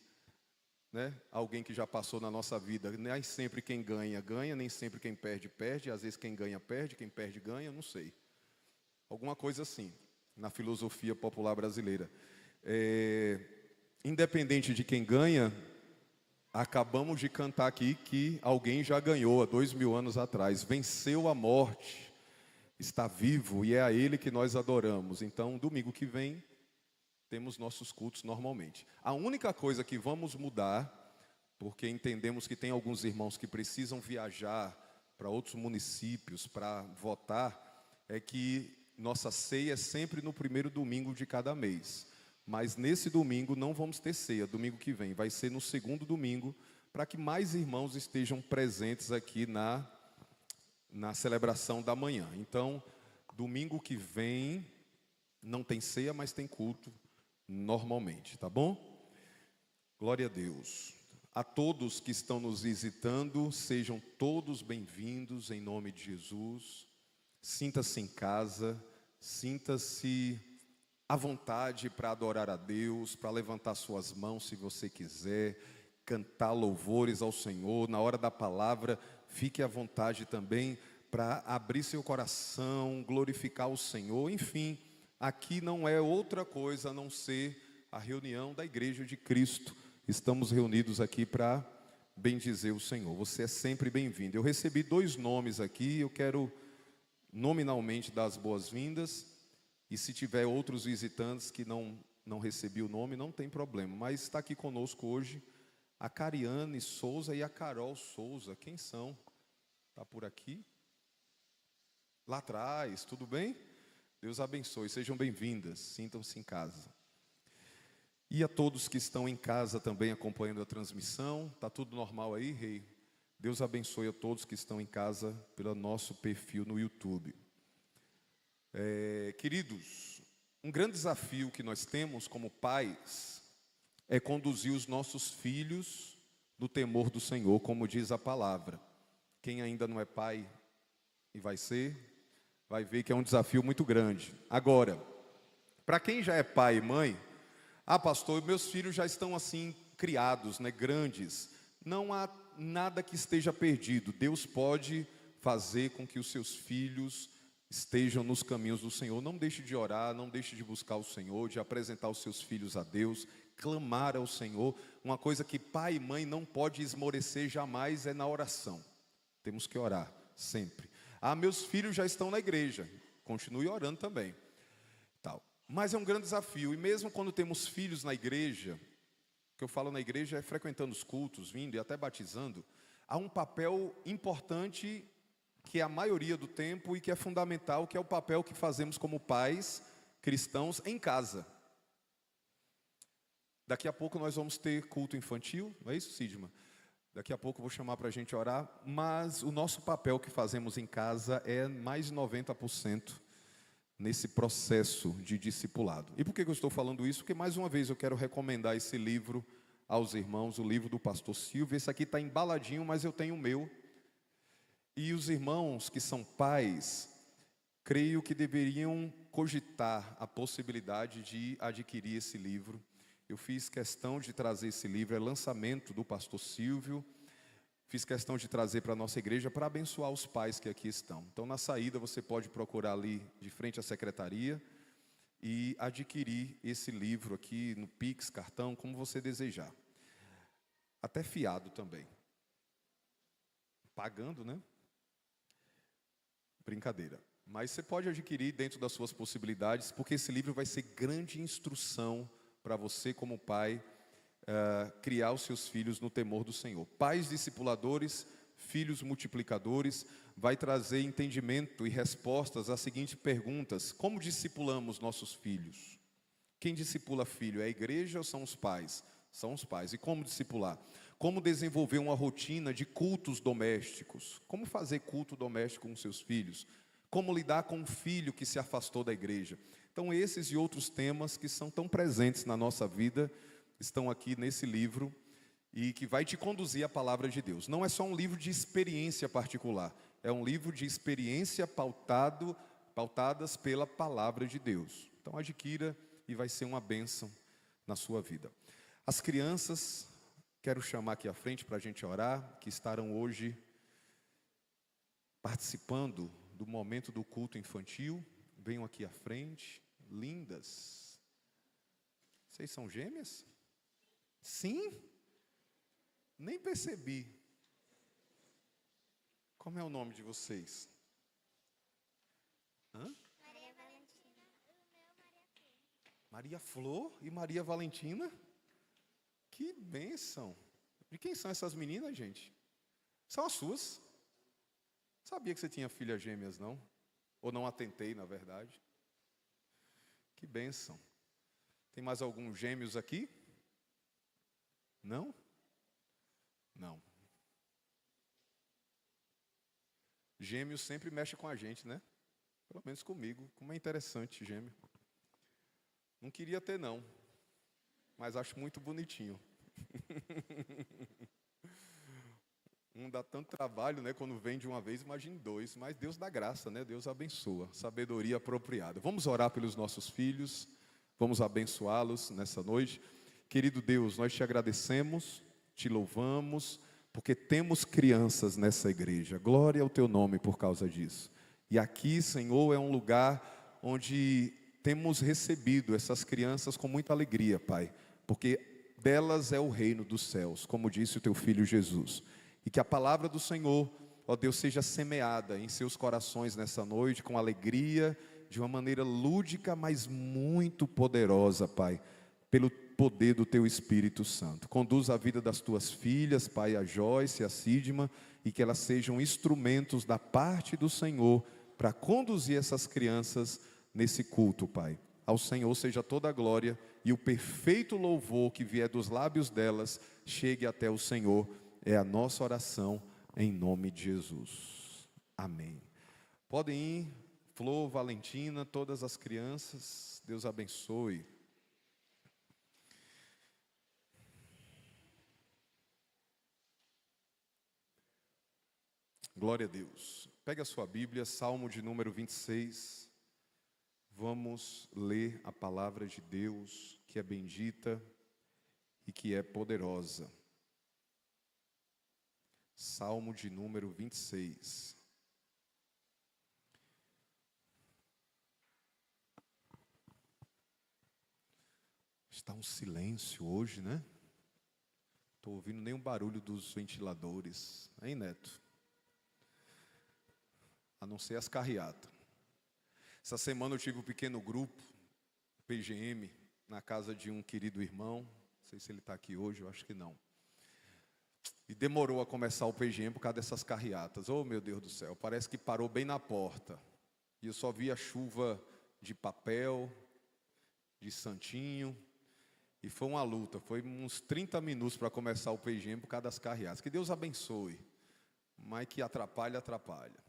né, alguém que já passou na nossa vida, nem sempre quem ganha, ganha, nem sempre quem perde, perde, às vezes quem ganha, perde, quem perde, ganha, não sei. Alguma coisa assim, na filosofia popular brasileira. Independente de quem ganha, Acabamos de cantar aqui que alguém já ganhou há 2000 anos atrás. Venceu a morte, está vivo e é a Ele que nós adoramos. Então, domingo que vem, temos nossos cultos normalmente. A única coisa que vamos mudar, porque entendemos que tem alguns irmãos que precisam viajar para outros municípios para votar, é que nossa ceia é sempre no primeiro domingo de cada mês. Mas nesse domingo não vamos ter ceia, domingo que vem. Vai ser no segundo domingo, para que mais irmãos estejam presentes aqui na celebração da manhã. Então, domingo que vem não tem ceia, mas tem culto normalmente, tá bom? Glória a Deus. A todos que estão nos visitando, sejam todos bem-vindos em nome de Jesus. Sinta-se em casa, sinta-se à vontade para adorar a Deus, para levantar suas mãos se você quiser, cantar louvores ao Senhor. Na hora da palavra, fique à vontade também para abrir seu coração, glorificar o Senhor. Enfim, aqui não é outra coisa a não ser a reunião da Igreja de Cristo. Estamos reunidos aqui para bendizer o Senhor. Você é sempre bem-vindo. Eu recebi 2 nomes aqui, eu quero nominalmente dar as boas-vindas. E se tiver outros visitantes que não recebi o nome, não tem problema. Mas está aqui conosco hoje a Cariane Souza e a Carol Souza. Quem são? Está por aqui? Lá atrás, tudo bem? Deus abençoe, sejam bem-vindas, sintam-se em casa. E a todos que estão em casa também acompanhando a transmissão, está tudo normal aí, Rei? Deus abençoe a todos que estão em casa pelo nosso perfil no YouTube. Queridos, um grande desafio que nós temos como pais é conduzir os nossos filhos no temor do Senhor, como diz a palavra. Quem ainda não é pai e vai ser, vai ver que é um desafio muito grande. Agora, para quem já é pai e mãe, pastor, meus filhos já estão assim criados, né, grandes. Não há nada que esteja perdido. Deus pode fazer com que os seus filhos estejam nos caminhos do Senhor. Não deixe de orar, não deixe de buscar o Senhor, de apresentar os seus filhos a Deus, clamar ao Senhor. Uma coisa que pai e mãe não pode esmorecer jamais é na oração. Temos que orar sempre. Meus filhos já estão na igreja. Continue orando também. Mas é um grande desafio, e mesmo quando temos filhos na igreja, o que eu falo na igreja é frequentando os cultos, vindo e até batizando, há um papel importante que é a maioria do tempo e que é fundamental, que é o papel que fazemos como pais cristãos em casa. Daqui a pouco nós vamos ter culto infantil, não é isso, Sidma? Daqui a pouco eu vou chamar para a gente orar, mas o nosso papel que fazemos em casa é mais de 90%. Nesse processo de discipulado. E por que eu estou falando isso? Porque mais uma vez eu quero recomendar esse livro aos irmãos, o livro do pastor Silvio. Esse aqui está embaladinho, mas eu tenho o meu. E os irmãos que são pais, creio que deveriam cogitar a possibilidade de adquirir esse livro. Eu fiz questão de trazer esse livro, é lançamento do pastor Silvio. Fiz questão de trazer para a nossa igreja para abençoar os pais que aqui estão. Então, na saída, você pode procurar ali de frente à secretaria e adquirir esse livro aqui no Pix, cartão, como você desejar. Até fiado também. Pagando, né? Brincadeira. Mas você pode adquirir dentro das suas possibilidades, porque esse livro vai ser grande instrução para você como pai, criar os seus filhos no temor do Senhor. Pais discipuladores, filhos multiplicadores, vai trazer entendimento e respostas às seguintes perguntas: como discipulamos nossos filhos? Quem discipula filho, é a igreja ou são os pais? São os pais. E como discipular? Como desenvolver uma rotina de cultos domésticos? Como fazer culto doméstico com seus filhos? Como lidar com um filho que se afastou da igreja? Então, esses e outros temas que são tão presentes na nossa vida estão aqui nesse livro e que vai te conduzir à palavra de Deus. Não é só um livro de experiência particular, é um livro de experiência pautadas pela palavra de Deus. Então adquira e vai ser uma bênção na sua vida. As crianças, quero chamar aqui à frente para a gente orar, que estarão hoje participando do momento do culto infantil. Venham aqui à frente, lindas. Vocês são gêmeas? Sim? Nem percebi. Como é o nome de vocês? Hã? Maria Valentina. O meu, Maria Flor. Maria Flor e Maria Valentina? Que bênção. De quem são essas meninas, gente? São as suas? Sabia que você tinha filhas gêmeas, não? Ou não atentei, na verdade. Que bênção. Tem mais alguns gêmeos aqui? Não? Não. Gêmeos sempre mexe com a gente, né? Pelo menos comigo. Como é interessante, gêmeo. Não queria ter, não. Mas acho muito bonitinho. Um dá tanto trabalho, né? Quando vem de uma vez, imagine dois. Mas Deus dá graça, né? Deus abençoa. Sabedoria apropriada. Vamos orar pelos nossos filhos. Vamos abençoá-los nessa noite. Querido Deus, nós te agradecemos, te louvamos, porque temos crianças nessa igreja. Glória ao teu nome por causa disso. E aqui, Senhor, é um lugar onde temos recebido essas crianças com muita alegria, Pai. Porque delas é o reino dos céus, como disse o teu filho Jesus. E que a palavra do Senhor, ó Deus, seja semeada em seus corações nessa noite, com alegria, de uma maneira lúdica, mas muito poderosa, Pai, pelo poder do teu Espírito Santo. Conduz a vida das tuas filhas, Pai, a Joyce e a Sidma, e que elas sejam instrumentos da parte do Senhor para conduzir essas crianças nesse culto, Pai. Ao Senhor seja toda a glória e o perfeito louvor que vier dos lábios delas chegue até o Senhor. É a nossa oração em nome de Jesus. Amém. Podem ir, Flor, Valentina, todas as crianças. Deus abençoe. Glória a Deus. Pega a sua Bíblia, Salmo de número 26. Vamos ler a palavra de Deus, que é bendita e que é poderosa. Salmo de número 26. Está um silêncio hoje, né? Estou ouvindo nem o barulho dos ventiladores. Hein, Neto? A não ser as carreatas. Essa semana eu tive um pequeno grupo, PGM, na casa de um querido irmão. Não sei se ele está aqui hoje, eu acho que não. E demorou a começar o PGM por causa dessas carreatas. Oh, meu Deus do céu, parece que parou bem na porta. E eu só vi a chuva de papel, de santinho. E foi uma luta, foi uns 30 minutos para começar o PGM por causa das carreatas. Que Deus abençoe, mas que atrapalha, atrapalha.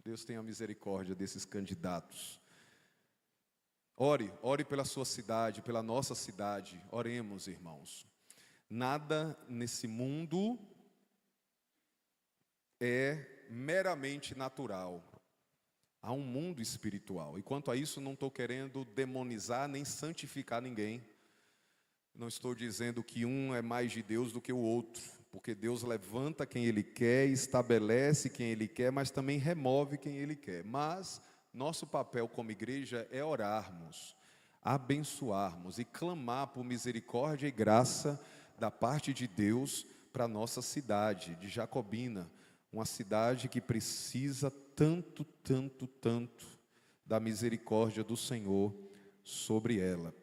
Deus tenha misericórdia desses candidatos. Ore pela sua cidade, pela nossa cidade. Oremos, irmãos. Nada nesse mundo é meramente natural. Há um mundo espiritual. E quanto a isso, não estou querendo demonizar nem santificar ninguém. Não estou dizendo que um é mais de Deus do que o outro. Porque Deus levanta quem Ele quer, estabelece quem Ele quer, mas também remove quem Ele quer. Mas nosso papel como igreja é orarmos, abençoarmos e clamar por misericórdia e graça da parte de Deus para a nossa cidade de Jacobina. Uma cidade que precisa tanto, tanto, tanto da misericórdia do Senhor sobre ela.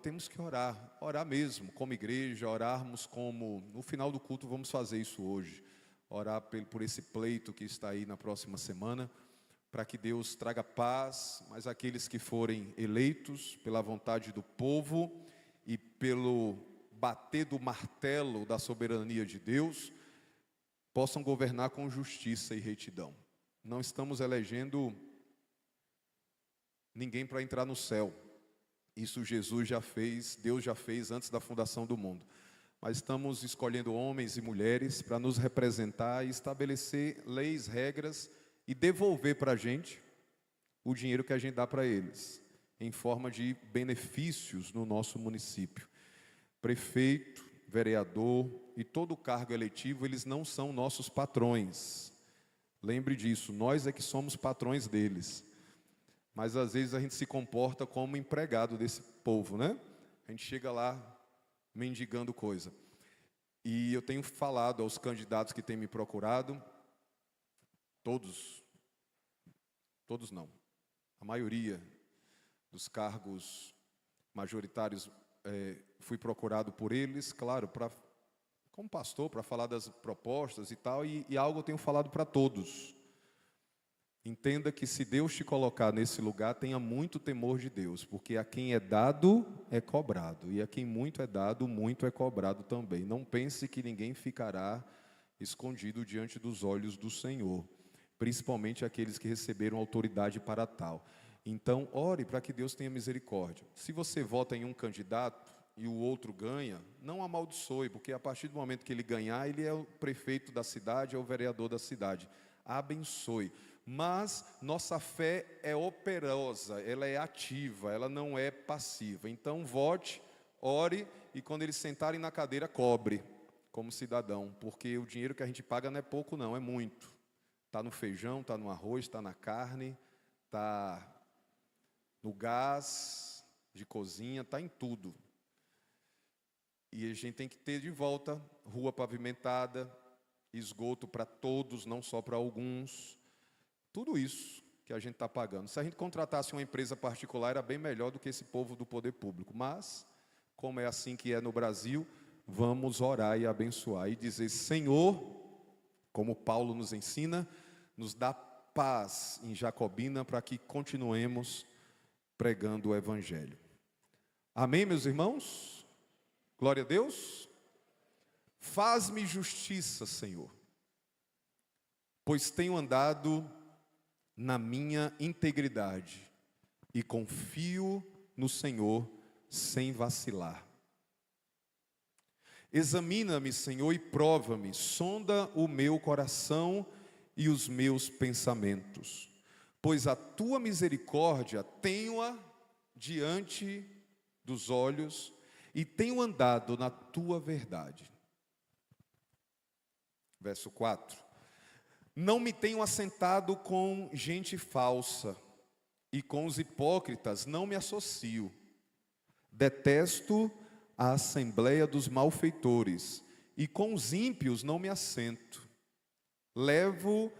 Temos que orar mesmo, como igreja, orarmos como... No final do culto vamos fazer isso hoje. Orar por esse pleito que está aí na próxima semana, para que Deus traga paz, mas aqueles que forem eleitos pela vontade do povo e pelo bater do martelo da soberania de Deus, possam governar com justiça e retidão. Não estamos elegendo ninguém para entrar no céu. Isso Jesus já fez, Deus já fez antes da fundação do mundo. Mas estamos escolhendo homens e mulheres para nos representar e estabelecer leis, regras e devolver para a gente o dinheiro que a gente dá para eles, em forma de benefícios no nosso município. Prefeito, vereador e todo o cargo eletivo, eles não são nossos patrões. Lembre disso, nós é que somos patrões deles. Mas às vezes a gente se comporta como empregado desse povo, né? A gente chega lá, mendigando coisa. E eu tenho falado aos candidatos que têm me procurado, todos não, a maioria dos cargos majoritários, fui procurado por eles, claro, como pastor, para falar das propostas e tal, e algo eu tenho falado para todos. Entenda que se Deus te colocar nesse lugar, tenha muito temor de Deus, porque a quem é dado, é cobrado, e a quem muito é dado, muito é cobrado também. Não pense que ninguém ficará escondido diante dos olhos do Senhor, principalmente aqueles que receberam autoridade para tal. Então, ore para que Deus tenha misericórdia. Se você vota em um candidato e o outro ganha, não amaldiçoe, porque a partir do momento que ele ganhar, ele é o prefeito da cidade, é o vereador da cidade. Abençoe. Mas nossa fé é operosa, ela é ativa, ela não é passiva. Então vote, ore e quando eles sentarem na cadeira, cobre como cidadão, porque o dinheiro que a gente paga não é pouco não, é muito. Está no feijão, está no arroz, está na carne, está no gás de cozinha, está em tudo. E a gente tem que ter de volta rua pavimentada, esgoto para todos, não só para alguns. Tudo isso que a gente está pagando. Se a gente contratasse uma empresa particular, era bem melhor do que esse povo do poder público. Mas, como é assim que é no Brasil, vamos orar e abençoar. E dizer, Senhor, como Paulo nos ensina, nos dá paz em Jacobina para que continuemos pregando o Evangelho. Amém, meus irmãos? Glória a Deus. Faz-me justiça, Senhor, pois tenho andado na minha integridade e confio no Senhor sem vacilar. Examina-me, Senhor, e prova-me, sonda o meu coração e os meus pensamentos, pois a tua misericórdia tenho-a diante dos olhos e tenho andado na tua verdade. Verso 4. Não me tenho assentado com gente falsa, e com os hipócritas não me associo. Detesto a assembleia dos malfeitores, e com os ímpios não me assento. Lavo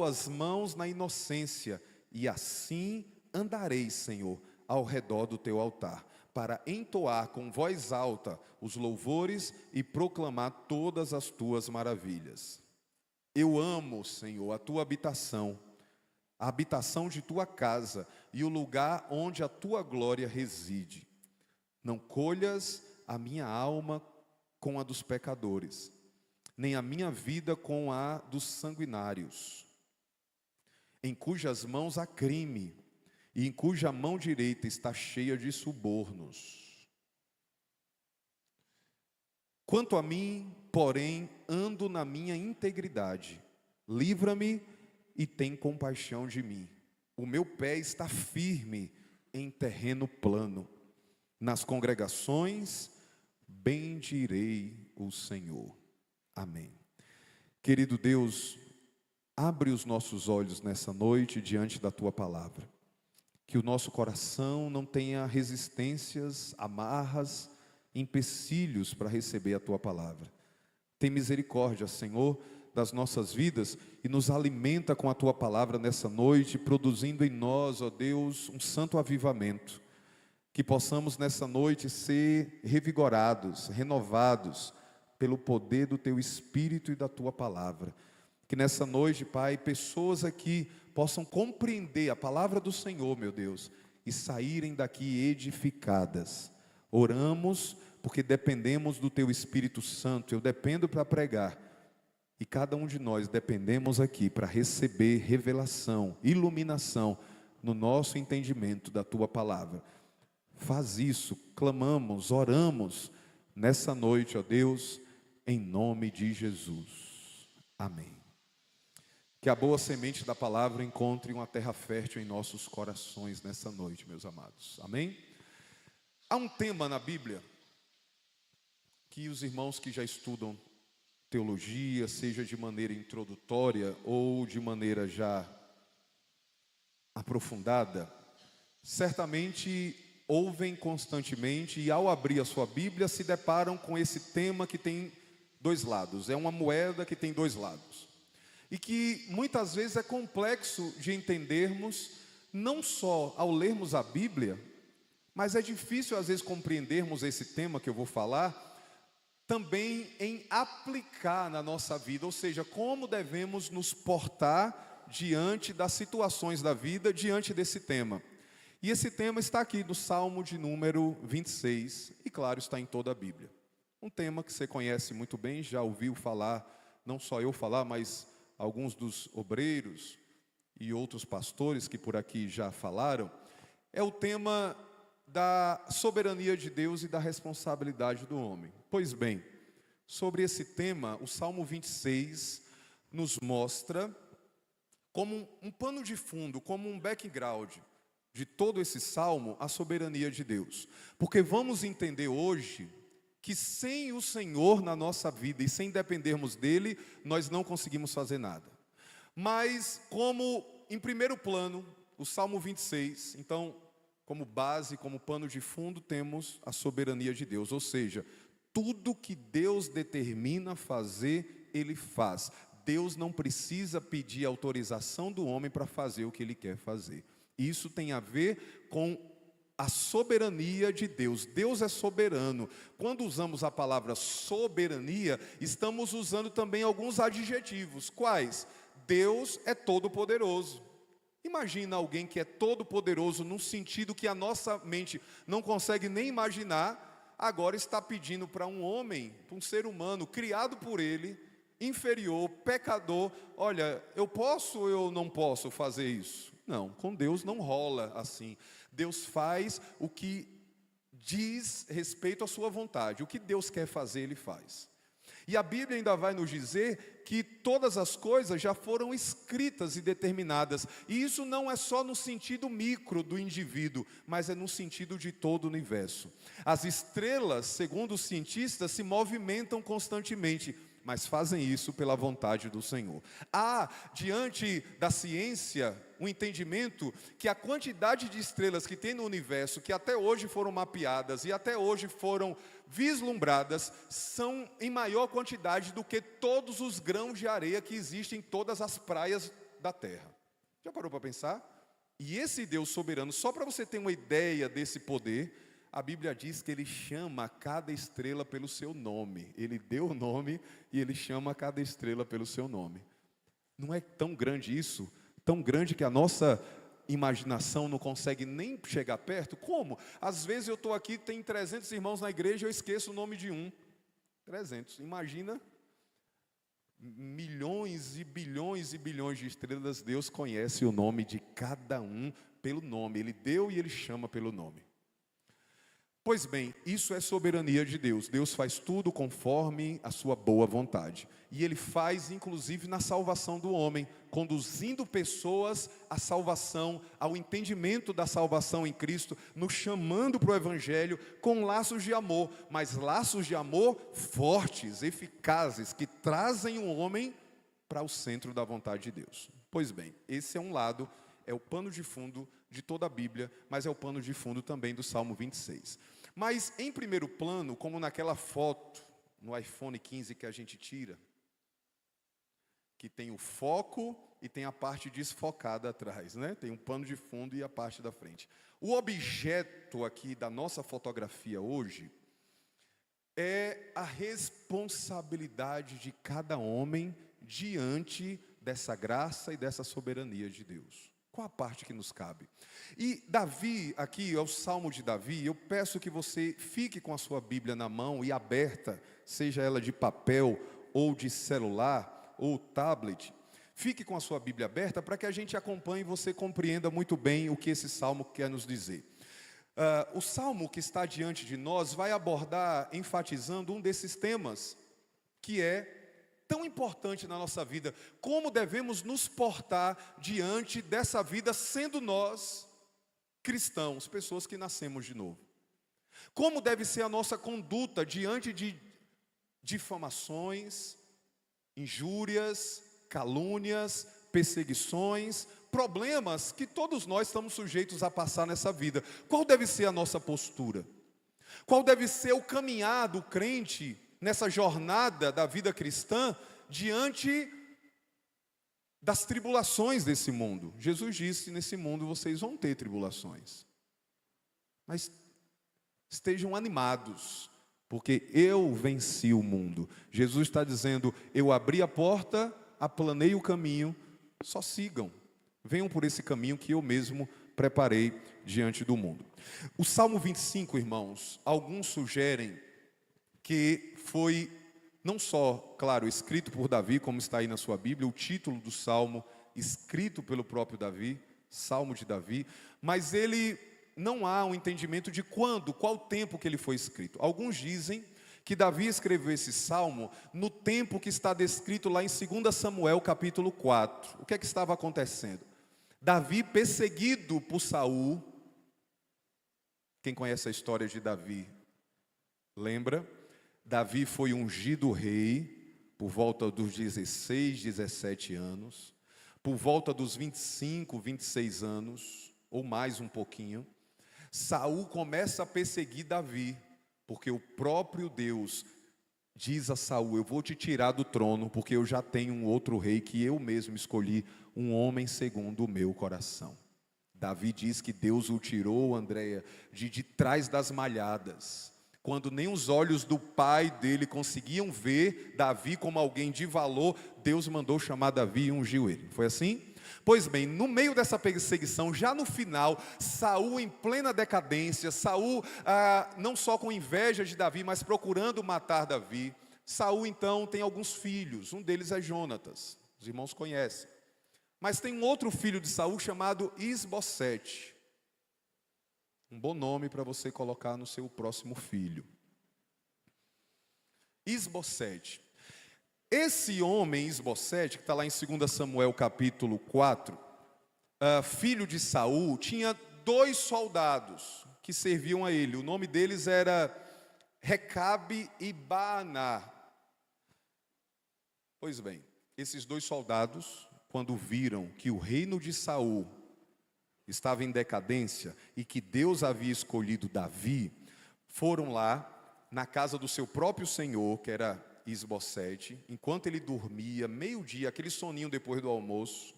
as mãos na inocência, e assim andarei, Senhor, ao redor do teu altar, para entoar com voz alta os louvores e proclamar todas as tuas maravilhas. Eu amo, Senhor, a tua habitação, a habitação de tua casa e o lugar onde a tua glória reside. Não colhas a minha alma com a dos pecadores, nem a minha vida com a dos sanguinários, em cujas mãos há crime, e em cuja mão direita está cheia de subornos. Quanto a mim, porém, ando na minha integridade. Livra-me e tem compaixão de mim. O meu pé está firme em terreno plano. Nas congregações, bendirei o Senhor. Amém. Querido Deus, abre os nossos olhos nessa noite diante da tua palavra. Que o nosso coração não tenha resistências, amarras, empecilhos para receber a tua palavra. Tem misericórdia, Senhor, das nossas vidas e nos alimenta com a tua palavra nessa noite, produzindo em nós, ó Deus, um santo avivamento. Que possamos nessa noite ser revigorados, renovados pelo poder do teu Espírito e da tua palavra. Que nessa noite, Pai, pessoas aqui possam compreender a palavra do Senhor, meu Deus, e saírem daqui edificadas. Oramos porque dependemos do teu Espírito Santo. Eu dependo para pregar, e cada um de nós dependemos aqui para receber revelação, iluminação no nosso entendimento da tua palavra. Faz isso, clamamos, oramos nessa noite, ó Deus, em nome de Jesus. Amém. Que a boa semente da palavra encontre uma terra fértil em nossos corações nessa noite, meus amados. Amém? Há um tema na Bíblia que os irmãos que já estudam teologia, seja de maneira introdutória ou de maneira já aprofundada, certamente ouvem constantemente e, ao abrir a sua Bíblia, se deparam com esse tema que tem dois lados. É uma moeda que tem dois lados. E que muitas vezes é complexo de entendermos, não só ao lermos a Bíblia, mas é difícil às vezes compreendermos esse tema que eu vou falar, também em aplicar na nossa vida, ou seja, como devemos nos portar diante das situações da vida, diante desse tema. E esse tema está aqui no Salmo de número 26, e claro, está em toda a Bíblia. Um tema que você conhece muito bem, já ouviu falar, não só eu falar, mas alguns dos obreiros e outros pastores que por aqui já falaram, é o tema da soberania de Deus e da responsabilidade do homem. Pois bem, sobre esse tema, o Salmo 26 nos mostra como um pano de fundo, como um background de todo esse salmo, a soberania de Deus. Porque vamos entender hoje que sem o Senhor na nossa vida e sem dependermos dele, nós não conseguimos fazer nada. Mas como em primeiro plano, o Salmo 26, então, como base, como pano de fundo, temos a soberania de Deus. Ou seja, tudo que Deus determina fazer, Ele faz. Deus não precisa pedir autorização do homem para fazer o que Ele quer fazer. Isso tem a ver com a soberania de Deus. Deus é soberano. Quando usamos a palavra soberania, estamos usando também alguns adjetivos. Quais? Deus é todo-poderoso. Imagina alguém que é todo-poderoso num sentido que a nossa mente não consegue nem imaginar, agora está pedindo para um homem, para um ser humano, criado por ele, inferior, pecador, olha, eu posso ou eu não posso fazer isso? Não, com Deus não rola assim. Deus faz o que diz respeito à sua vontade. O que Deus quer fazer, Ele faz. E a Bíblia ainda vai nos dizer que todas as coisas já foram escritas e determinadas. E isso não é só no sentido micro do indivíduo, mas é no sentido de todo o universo. As estrelas, segundo os cientistas, se movimentam constantemente, mas fazem isso pela vontade do Senhor. Há, diante da ciência, um entendimento que a quantidade de estrelas que tem no universo, que até hoje foram mapeadas e até hoje foram vislumbradas, são em maior quantidade do que todos os grãos de areia que existem em todas as praias da Terra. Já parou para pensar? E esse Deus soberano, só para você ter uma ideia desse poder, a Bíblia diz que Ele chama cada estrela pelo seu nome. Ele deu o nome e Ele chama cada estrela pelo seu nome. Não é tão grande isso? Tão grande que a nossa imaginação não consegue nem chegar perto? Como? Às vezes eu estou aqui, tem 300 irmãos na igreja, eu esqueço o nome de um. 300. Imagina milhões e bilhões de estrelas. Deus conhece o nome de cada um pelo nome. Ele deu e Ele chama pelo nome. Pois bem, isso é soberania de Deus. Deus faz tudo conforme a sua boa vontade. E Ele faz, inclusive, na salvação do homem, conduzindo pessoas à salvação, ao entendimento da salvação em Cristo, nos chamando para o Evangelho com laços de amor, mas laços de amor fortes, eficazes, que trazem o homem para o centro da vontade de Deus. Pois bem, esse é um lado, é o pano de fundo de toda a Bíblia, mas é o pano de fundo também do Salmo 26. Mas em primeiro plano, como naquela foto no iPhone 15 que a gente tira, que tem o foco e tem a parte desfocada atrás, né? Tem um pano de fundo e a parte da frente. O objeto aqui da nossa fotografia hoje é a responsabilidade de cada homem diante dessa graça e dessa soberania de Deus. Qual a parte que nos cabe? E Davi, aqui é o Salmo de Davi, eu peço que você fique com a sua Bíblia na mão e aberta, seja ela de papel ou de celular ou tablet. Fique com a sua Bíblia aberta para que a gente acompanhe e você compreenda muito bem o que esse Salmo quer nos dizer. O Salmo que está diante de nós vai abordar, enfatizando um desses temas, que é tão importante na nossa vida, como devemos nos portar diante dessa vida, sendo nós cristãos, pessoas que nascemos de novo. Como deve ser a nossa conduta diante de difamações, injúrias, calúnias, perseguições, problemas que todos nós estamos sujeitos a passar nessa vida. Qual deve ser a nossa postura? Qual deve ser o caminhar do crente nessa jornada da vida cristã diante das tribulações desse mundo? Jesus disse: nesse mundo vocês vão ter tribulações, mas estejam animados, porque eu venci o mundo. Jesus está dizendo: eu abri a porta, aplanei o caminho, só sigam, venham por esse caminho que eu mesmo preparei diante do mundo. O Salmo 25, irmãos, alguns sugerem que foi não só, claro, escrito por Davi, como está aí na sua Bíblia, o título do Salmo escrito pelo próprio Davi, Salmo de Davi, mas ele não há um entendimento de quando, qual tempo que ele foi escrito. Alguns dizem que Davi escreveu esse salmo no tempo que está descrito lá em 2 Samuel capítulo 4. O que é que estava acontecendo? Davi, perseguido por Saul. Quem conhece a história de Davi lembra? Davi foi ungido rei por volta dos 16, 17 anos. Por volta dos 25, 26 anos, ou mais um pouquinho, Saul começa a perseguir Davi, porque o próprio Deus diz a Saul: eu vou te tirar do trono, porque eu já tenho um outro rei que eu mesmo escolhi, um homem segundo o meu coração. Davi diz que Deus o tirou, Andréia, de trás das malhadas, quando nem os olhos do pai dele conseguiam ver Davi como alguém de valor. Deus mandou chamar Davi e ungiu ele. Foi assim? Pois bem, no meio dessa perseguição, já no final, Saul em plena decadência, Saul não só com inveja de Davi, mas procurando matar Davi. Saul então tem alguns filhos, um deles é Jonatas, os irmãos conhecem. Mas tem um outro filho de Saul chamado Isbosete. Um bom nome para você colocar no seu próximo filho. Isbosete. Esse homem, Isbosete, que está lá em 2 Samuel capítulo 4, filho de Saul, tinha 2 soldados que serviam a ele. O nome deles era Recabe e Baaná. Pois bem, esses 2 soldados, quando viram que o reino de Saul estava em decadência e que Deus havia escolhido Davi, foram lá na casa do seu próprio senhor, que era Isbosete, enquanto ele dormia, meio-dia, aquele soninho depois do almoço,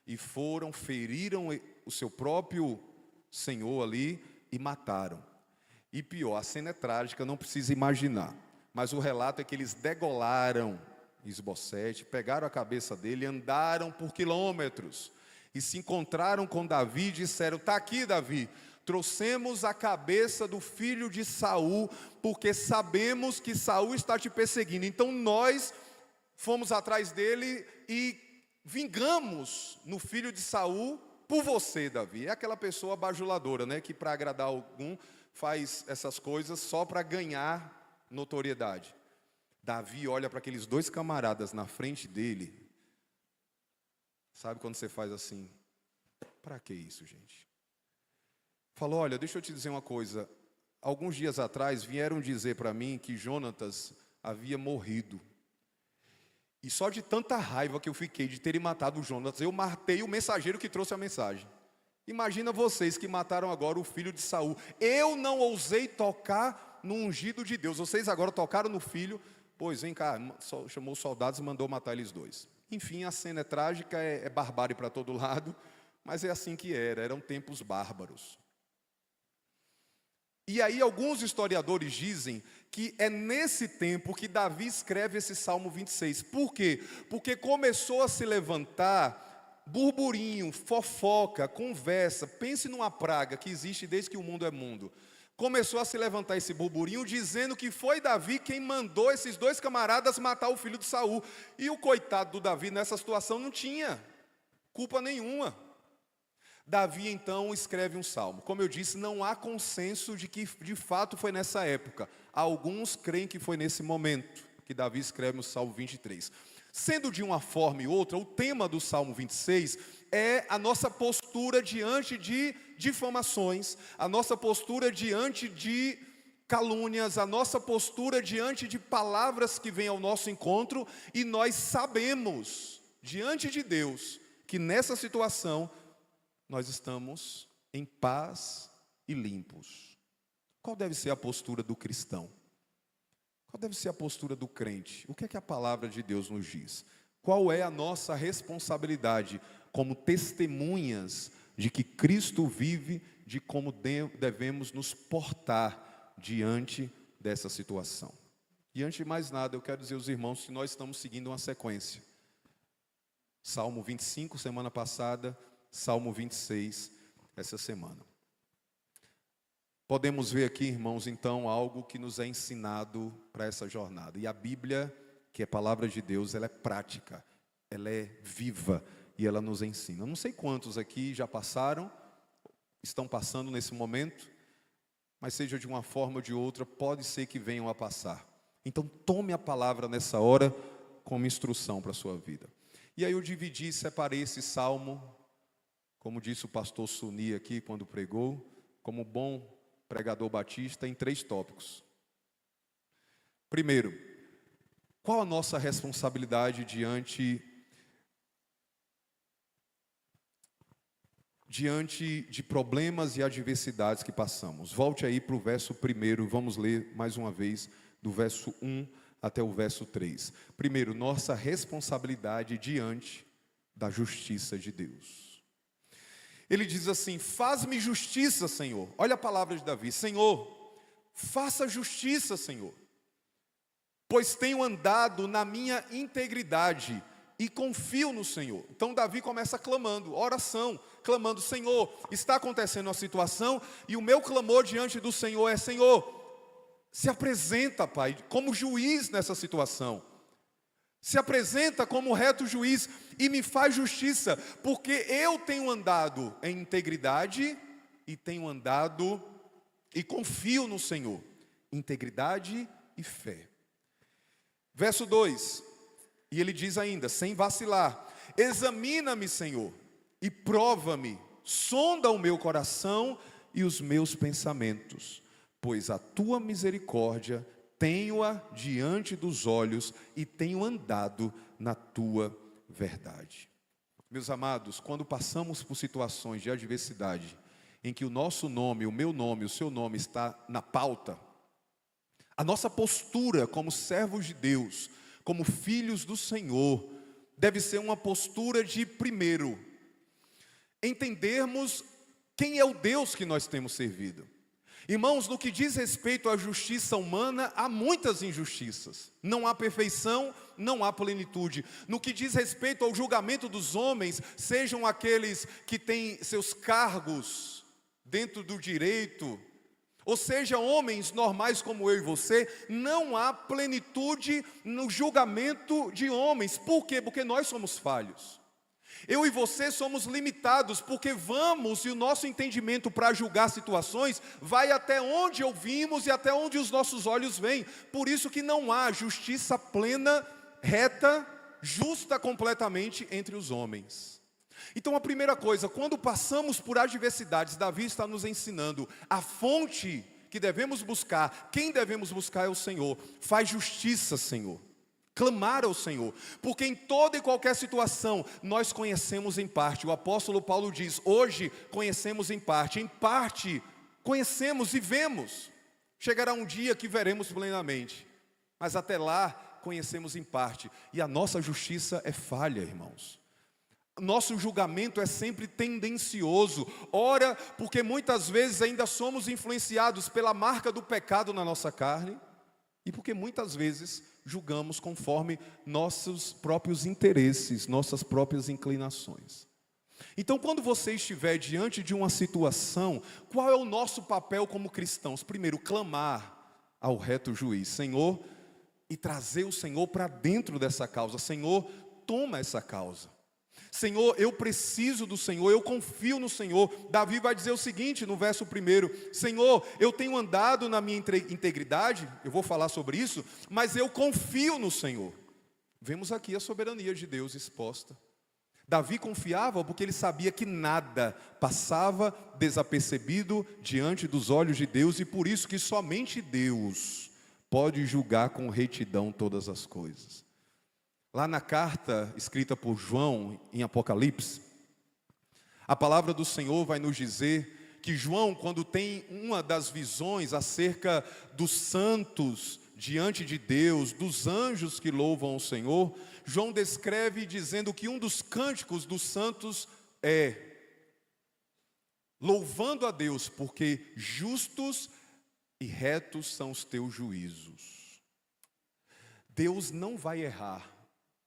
e feriram o seu próprio senhor ali e mataram. E pior, a cena é trágica, não precisa imaginar, mas o relato é que eles degolaram Isbosete, pegaram a cabeça dele, andaram por quilômetros e se encontraram com Davi e disseram: está aqui, Davi, trouxemos a cabeça do filho de Saul, porque sabemos que Saul está te perseguindo. Então nós fomos atrás dele e vingamos no filho de Saul por você, Davi. É aquela pessoa bajuladora, né, que para agradar algum faz essas coisas só para ganhar notoriedade. Davi olha para aqueles 2 camaradas na frente dele. Sabe quando você faz assim? Para que isso, gente? Falou: olha, deixa eu te dizer uma coisa. Alguns dias atrás vieram dizer para mim que Jonatas havia morrido. E só de tanta raiva que eu fiquei de terem matado o Jonatas, eu matei o mensageiro que trouxe a mensagem. Imagina vocês que mataram agora o filho de Saul. Eu não ousei tocar no ungido de Deus. Vocês agora tocaram no filho. Pois vem cá, chamou os soldados e mandou matar eles 2. Enfim, a cena é trágica, é barbárie para todo lado, mas é assim que eram tempos bárbaros. E aí alguns historiadores dizem que é nesse tempo que Davi escreve esse Salmo 26. Por quê? Porque começou a se levantar burburinho, fofoca, conversa. Pense numa praga que existe desde que o mundo é mundo. Começou a se levantar esse burburinho dizendo que foi Davi quem mandou esses 2 camaradas matar o filho de Saul. E o coitado do Davi nessa situação não tinha culpa nenhuma. Davi então escreve um salmo. Como eu disse, não há consenso de que de fato foi nessa época. Alguns creem que foi nesse momento que Davi escreve o Salmo 23. Sendo de uma forma e outra, o tema do Salmo 26 é a nossa postura diante de difamações, a nossa postura diante de calúnias, a nossa postura diante de palavras que vêm ao nosso encontro, e nós sabemos, diante de Deus, que nessa situação nós estamos em paz e limpos. Qual deve ser a postura do cristão? Qual deve ser a postura do crente? O que é que a palavra de Deus nos diz? Qual é a nossa responsabilidade como testemunhas de que Cristo vive, de como devemos nos portar diante dessa situação? E antes de mais nada, eu quero dizer aos irmãos que nós estamos seguindo uma sequência. Salmo 25, semana passada, Salmo 26, essa semana. Podemos ver aqui, irmãos, então, algo que nos é ensinado para essa jornada. E a Bíblia, que é a palavra de Deus, ela é prática, ela é viva e ela nos ensina. Eu não sei quantos aqui já passaram, estão passando nesse momento, mas seja de uma forma ou de outra, pode ser que venham a passar. Então, tome a palavra nessa hora como instrução para a sua vida. E aí eu dividi, separei esse salmo, como disse o pastor Suni aqui quando pregou, como bom pregador batista, em 3 tópicos. Primeiro, qual a nossa responsabilidade diante de problemas e adversidades que passamos? Volte aí para o verso 1, vamos ler mais uma vez, do verso 1 até o verso 3. Primeiro, nossa responsabilidade diante da justiça de Deus. Ele diz assim: faz-me justiça, Senhor. Olha a palavra de Davi: Senhor, faça justiça, Senhor, pois tenho andado na minha integridade e confio no Senhor. Então Davi começa clamando, oração, clamando: Senhor, está acontecendo uma situação e o meu clamor diante do Senhor é: Senhor, se apresenta, Pai, como juiz nessa situação. Se apresenta como reto juiz e me faz justiça, porque eu tenho andado em integridade e tenho andado e confio no Senhor. Integridade e fé. Verso 2, e ele diz ainda, sem vacilar: examina-me, Senhor, e prova-me, sonda o meu coração e os meus pensamentos, pois a tua misericórdia tenho-a diante dos olhos e tenho andado na tua verdade. Meus amados, quando passamos por situações de adversidade, em que o nosso nome, o meu nome, o seu nome está na pauta, a nossa postura como servos de Deus, como filhos do Senhor, deve ser uma postura de, primeiro, entendermos quem é o Deus que nós temos servido. Irmãos, no que diz respeito à justiça humana, há muitas injustiças. Não há perfeição, não há plenitude. No que diz respeito ao julgamento dos homens, sejam aqueles que têm seus cargos dentro do direito, ou seja, homens normais como eu e você, não há plenitude no julgamento de homens. Por quê? Porque nós somos falhos. Eu e você somos limitados, porque vamos, e o nosso entendimento para julgar situações vai até onde ouvimos e até onde os nossos olhos veem. Por isso que não há justiça plena, reta, justa completamente entre os homens. Então a primeira coisa, quando passamos por adversidades, Davi está nos ensinando a fonte que devemos buscar, quem devemos buscar é o Senhor. Faz justiça, Senhor. Clamar ao Senhor, porque em toda e qualquer situação nós conhecemos em parte. O apóstolo Paulo diz: hoje conhecemos em parte conhecemos e vemos. Chegará um dia que veremos plenamente, mas até lá conhecemos em parte. E a nossa justiça é falha, irmãos. Nosso julgamento é sempre tendencioso. Ora, porque muitas vezes ainda somos influenciados pela marca do pecado na nossa carne, e porque muitas vezes julgamos conforme nossos próprios interesses, nossas próprias inclinações. Então, quando você estiver diante de uma situação, qual é o nosso papel como cristãos? Primeiro, clamar ao reto juiz, Senhor, e trazer o Senhor para dentro dessa causa. Senhor, toma essa causa. Senhor, eu preciso do Senhor, eu confio no Senhor. Davi vai dizer o seguinte no verso 1: Senhor, eu tenho andado na minha integridade, eu vou falar sobre isso, mas eu confio no Senhor. Vemos aqui a soberania de Deus exposta. Davi confiava porque ele sabia que nada passava desapercebido diante dos olhos de Deus, e por isso que somente Deus pode julgar com retidão todas as coisas. Lá na carta escrita por João, em Apocalipse, a palavra do Senhor vai nos dizer que João, quando tem uma das visões acerca dos santos diante de Deus, dos anjos que louvam o Senhor, João descreve dizendo que um dos cânticos dos santos é: louvando a Deus, porque justos e retos são os teus juízos. Deus não vai errar,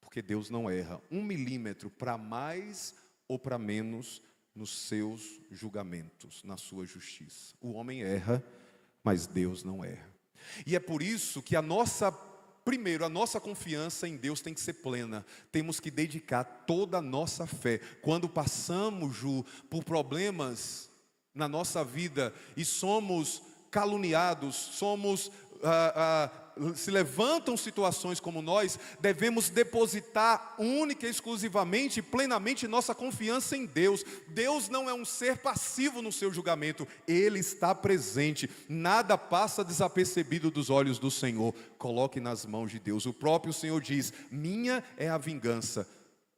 porque Deus não erra 1 milímetro para mais ou para menos nos seus julgamentos, na sua justiça. O homem erra, mas Deus não erra. E é por isso que a nossa confiança em Deus tem que ser plena. Temos que dedicar toda a nossa fé. Quando passamos, Ju, por problemas na nossa vida e somos caluniados, se levantam situações como nós, devemos depositar única e exclusivamente, plenamente nossa confiança em Deus. Deus não é um ser passivo no seu julgamento, Ele está presente, nada passa desapercebido dos olhos do Senhor. Coloque nas mãos de Deus. O próprio Senhor diz: minha é a vingança,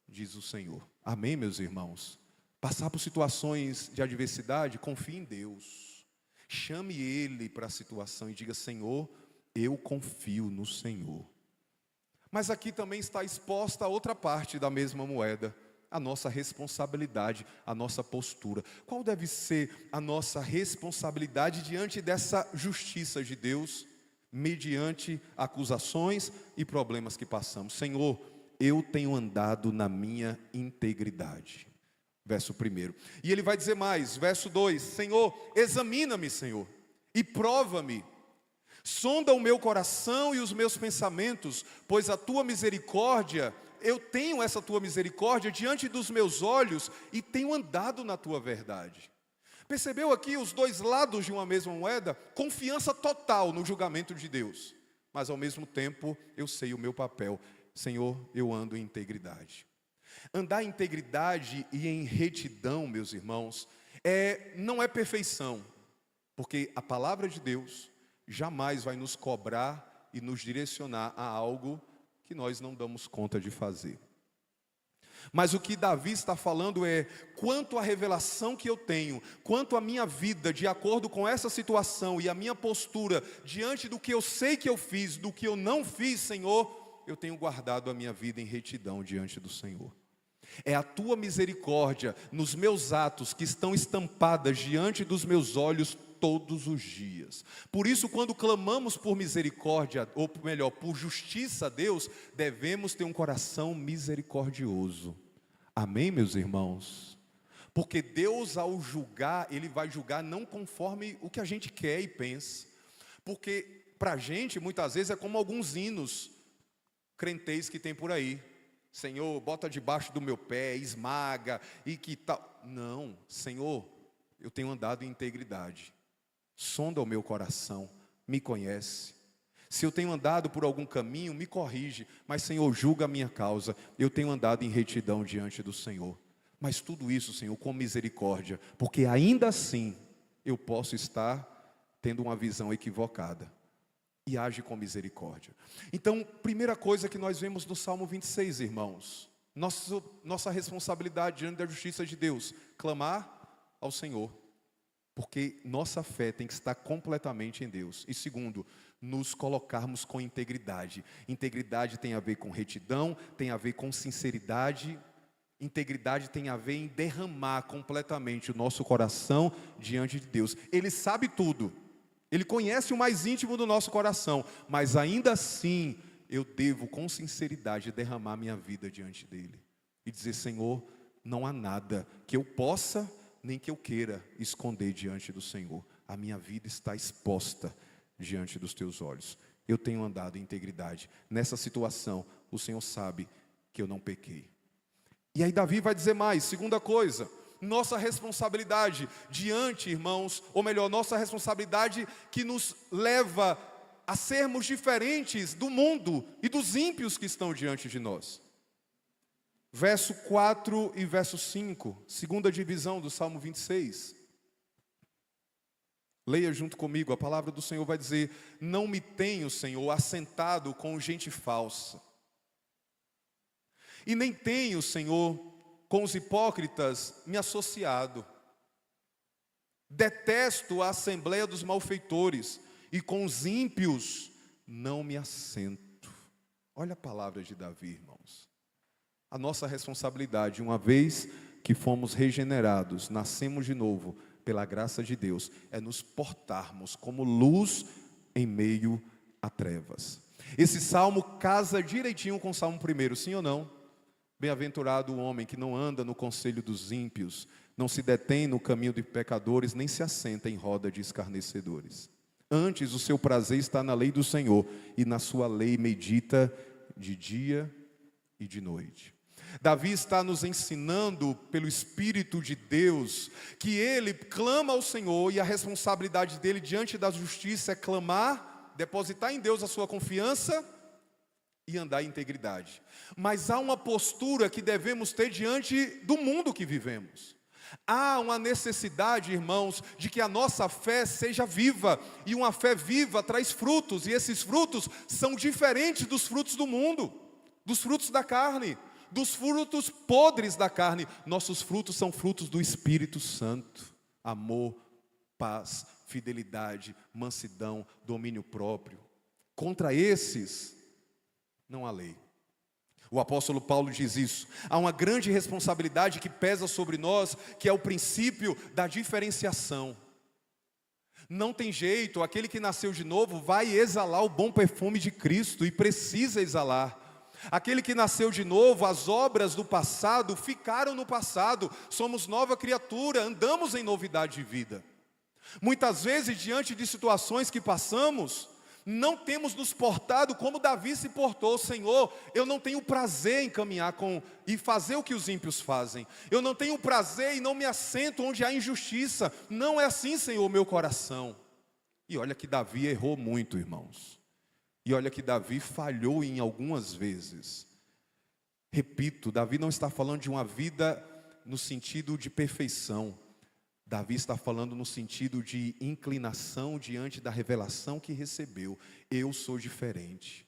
diz o Senhor. Amém, meus irmãos? Passar por situações de adversidade, confie em Deus. Chame Ele para a situação e diga: Senhor, eu confio no Senhor. Mas aqui também está exposta a outra parte da mesma moeda, a nossa responsabilidade, a nossa postura. Qual deve ser a nossa responsabilidade diante dessa justiça de Deus, mediante acusações e problemas que passamos? Senhor, eu tenho andado na minha integridade. Verso 1. E ele vai dizer mais, verso 2: Senhor, examina-me, Senhor, e prova-me. Sonda o meu coração e os meus pensamentos, pois a tua misericórdia, eu tenho essa tua misericórdia diante dos meus olhos e tenho andado na tua verdade. Percebeu aqui os dois lados de uma mesma moeda? Confiança total no julgamento de Deus, mas ao mesmo tempo eu sei o meu papel. Senhor, eu ando em integridade. Andar em integridade e em retidão, meus irmãos, não é perfeição, porque a palavra de Deus jamais vai nos cobrar e nos direcionar a algo que nós não damos conta de fazer. Mas o que Davi está falando é: quanto à revelação que eu tenho, quanto à minha vida, de acordo com essa situação e a minha postura, diante do que eu sei que eu fiz, do que eu não fiz, Senhor, eu tenho guardado a minha vida em retidão diante do Senhor. É a tua misericórdia nos meus atos que estão estampadas diante dos meus olhos todos os dias. Por isso, quando clamamos por misericórdia, ou melhor, por justiça a Deus, devemos ter um coração misericordioso. Amém, meus irmãos? Porque Deus, ao julgar, Ele vai julgar não conforme o que a gente quer e pensa. Porque para a gente, muitas vezes, é como alguns hinos crentez que tem por aí: Senhor, bota debaixo do meu pé, esmaga, e que tal. Não, Senhor, eu tenho andado em integridade. Sonda o meu coração, me conhece. Se eu tenho andado por algum caminho, me corrige. Mas, Senhor, julga a minha causa. Eu tenho andado em retidão diante do Senhor. Mas tudo isso, Senhor, com misericórdia, porque ainda assim eu posso estar tendo uma visão equivocada. E age com misericórdia. Então, primeira coisa que nós vemos no Salmo 26, irmãos: nossa responsabilidade diante da justiça de Deus, clamar ao Senhor, porque nossa fé tem que estar completamente em Deus. E segundo, nos colocarmos com integridade. Integridade tem a ver com retidão, tem a ver com sinceridade. Integridade tem a ver em derramar completamente o nosso coração diante de Deus. Ele sabe tudo. Ele conhece o mais íntimo do nosso coração, mas ainda assim, eu devo com sinceridade derramar minha vida diante dEle. E dizer: Senhor, não há nada que eu possa, nem que eu queira esconder diante do Senhor. A minha vida está exposta diante dos Teus olhos. Eu tenho andado em integridade. Nessa situação, o Senhor sabe que eu não pequei. E aí Davi vai dizer mais, segunda coisa: nossa responsabilidade diante, irmãos, ou melhor, nossa responsabilidade que nos leva a sermos diferentes do mundo e dos ímpios que estão diante de nós. Verso 4 e verso 5, segunda divisão do Salmo 26. Leia junto comigo, a palavra do Senhor vai dizer: não me tenho, Senhor, assentado com gente falsa, E nem tenho, Senhor, com os hipócritas me associado. Detesto a assembleia dos malfeitores, e com os ímpios não me assento. Olha a palavra de Davi, irmãos. A nossa responsabilidade, uma vez que fomos regenerados, nascemos de novo, pela graça de Deus, é nos portarmos como luz em meio a trevas. Esse salmo casa direitinho com o salmo 1, sim ou não? Bem-aventurado o homem que não anda no conselho dos ímpios, não se detém no caminho de pecadores, nem se assenta em roda de escarnecedores. Antes, o seu prazer está na lei do Senhor, e na sua lei medita de dia e de noite. Davi está nos ensinando, pelo Espírito de Deus, que ele clama ao Senhor, e a responsabilidade dele diante da justiça é clamar, depositar em Deus a sua confiança e andar em integridade. Mas há uma postura que devemos ter diante do mundo que vivemos. Há uma necessidade, irmãos, de que a nossa fé seja viva, e uma fé viva traz frutos, e esses frutos são diferentes dos frutos do mundo, dos frutos da carne, dos frutos podres da carne. Nossos frutos são frutos do Espírito Santo: amor, paz, fidelidade, mansidão, domínio próprio. Contra esses não há lei. O apóstolo Paulo diz isso. Há uma grande responsabilidade que pesa sobre nós, que é o princípio da diferenciação. Não tem jeito, aquele que nasceu de novo vai exalar o bom perfume de Cristo, e precisa exalar. Aquele que nasceu de novo, as obras do passado ficaram no passado, somos nova criatura, andamos em novidade de vida. Muitas vezes, diante de situações que passamos, não temos nos portado como Davi se portou. Senhor, eu não tenho prazer em caminhar e fazer o que os ímpios fazem. Eu não tenho prazer e não me assento onde há injustiça. Não é assim, Senhor, meu coração. E olha que Davi errou muito, irmãos. E olha que Davi falhou em algumas vezes. Repito, Davi não está falando de uma vida no sentido de perfeição. Davi está falando no sentido de inclinação diante da revelação que recebeu. Eu sou diferente.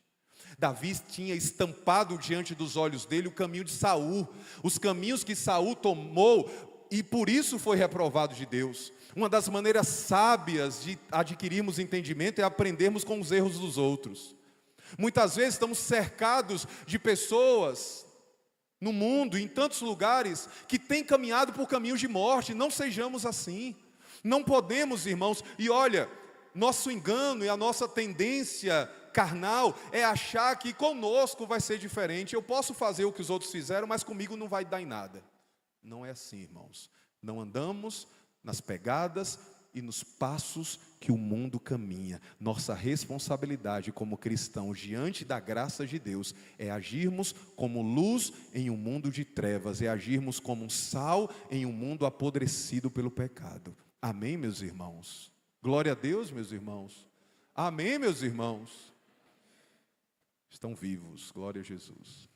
Davi tinha estampado diante dos olhos dele o caminho de Saul, os caminhos que Saul tomou, e por isso foi reprovado de Deus. Uma das maneiras sábias de adquirirmos entendimento é aprendermos com os erros dos outros. Muitas vezes estamos cercados de pessoas no mundo, em tantos lugares, que têm caminhado por caminhos de morte. Não sejamos assim. Não podemos, irmãos. E olha, nosso engano e a nossa tendência carnal é achar que conosco vai ser diferente. Eu posso fazer o que os outros fizeram, mas comigo não vai dar em nada. Não é assim, irmãos. Não andamos nas pegadas e nos passos que o mundo caminha. Nossa responsabilidade como cristãos diante da graça de Deus é agirmos como luz em um mundo de trevas, é agirmos como um sal em um mundo apodrecido pelo pecado. Amém, meus irmãos? Glória a Deus, meus irmãos. Amém, meus irmãos? Estão vivos, glória a Jesus.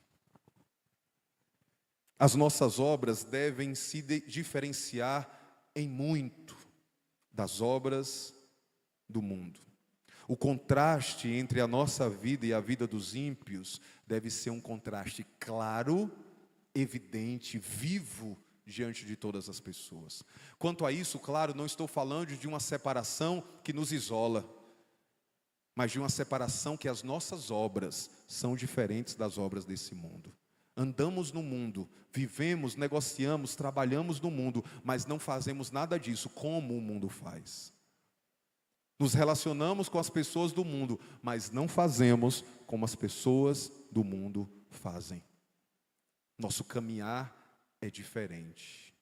As nossas obras devem se diferenciar em muito das obras do mundo. O contraste entre a nossa vida e a vida dos ímpios deve ser um contraste claro, evidente, vivo diante de todas as pessoas. Quanto a isso, claro, não estou falando de uma separação que nos isola, mas de uma separação que as nossas obras são diferentes das obras desse mundo. Andamos no mundo, vivemos, negociamos, trabalhamos no mundo, mas não fazemos nada disso como o mundo faz. Nos relacionamos com as pessoas do mundo, mas não fazemos como as pessoas do mundo fazem. Nosso caminhar é diferente.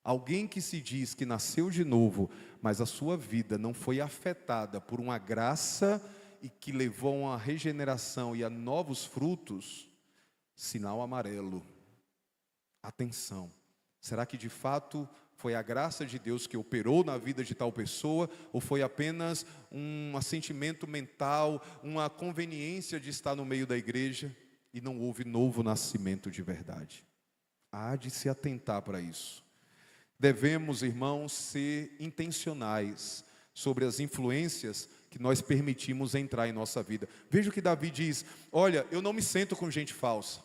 Alguém que se diz que nasceu de novo, mas a sua vida não foi afetada por uma graça e que levou a uma regeneração e a novos frutos, sinal amarelo. Atenção. Será que de fato foi a graça de Deus que operou na vida de tal pessoa, ou foi apenas um assentimento mental, uma conveniência de estar no meio da igreja e não houve novo nascimento de verdade? Há de se atentar para isso. Devemos, irmãos, ser intencionais sobre as influências que nós permitimos entrar em nossa vida. Veja o que Davi diz: olha, eu não me sento com gente falsa.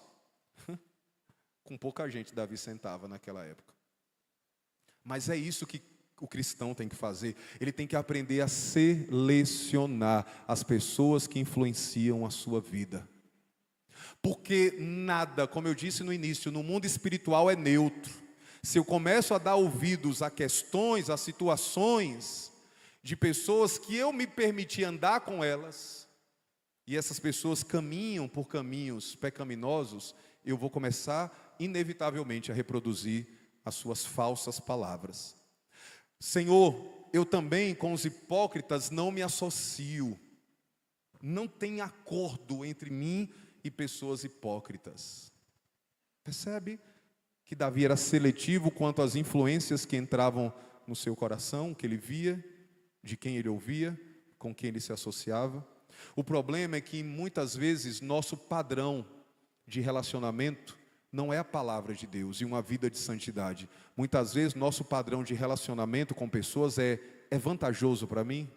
Com pouca gente Davi sentava naquela época. Mas é isso que o cristão tem que fazer. Ele tem que aprender a selecionar as pessoas que influenciam a sua vida. Porque nada, como eu disse no início, no mundo espiritual é neutro. Se eu começo a dar ouvidos a questões, a situações de pessoas que eu me permiti andar com elas, e essas pessoas caminham por caminhos pecaminosos, eu vou começar inevitavelmente a reproduzir as suas falsas palavras. Senhor, eu também com os hipócritas não me associo. Não tem acordo entre mim e pessoas hipócritas. Percebe que Davi era seletivo quanto às influências que entravam no seu coração, que ele via, de quem ele ouvia, com quem ele se associava. O problema é que muitas vezes nosso padrão de relacionamento não é a palavra de Deus e uma vida de santidade. Muitas vezes nosso padrão de relacionamento com pessoas é vantajoso para mim?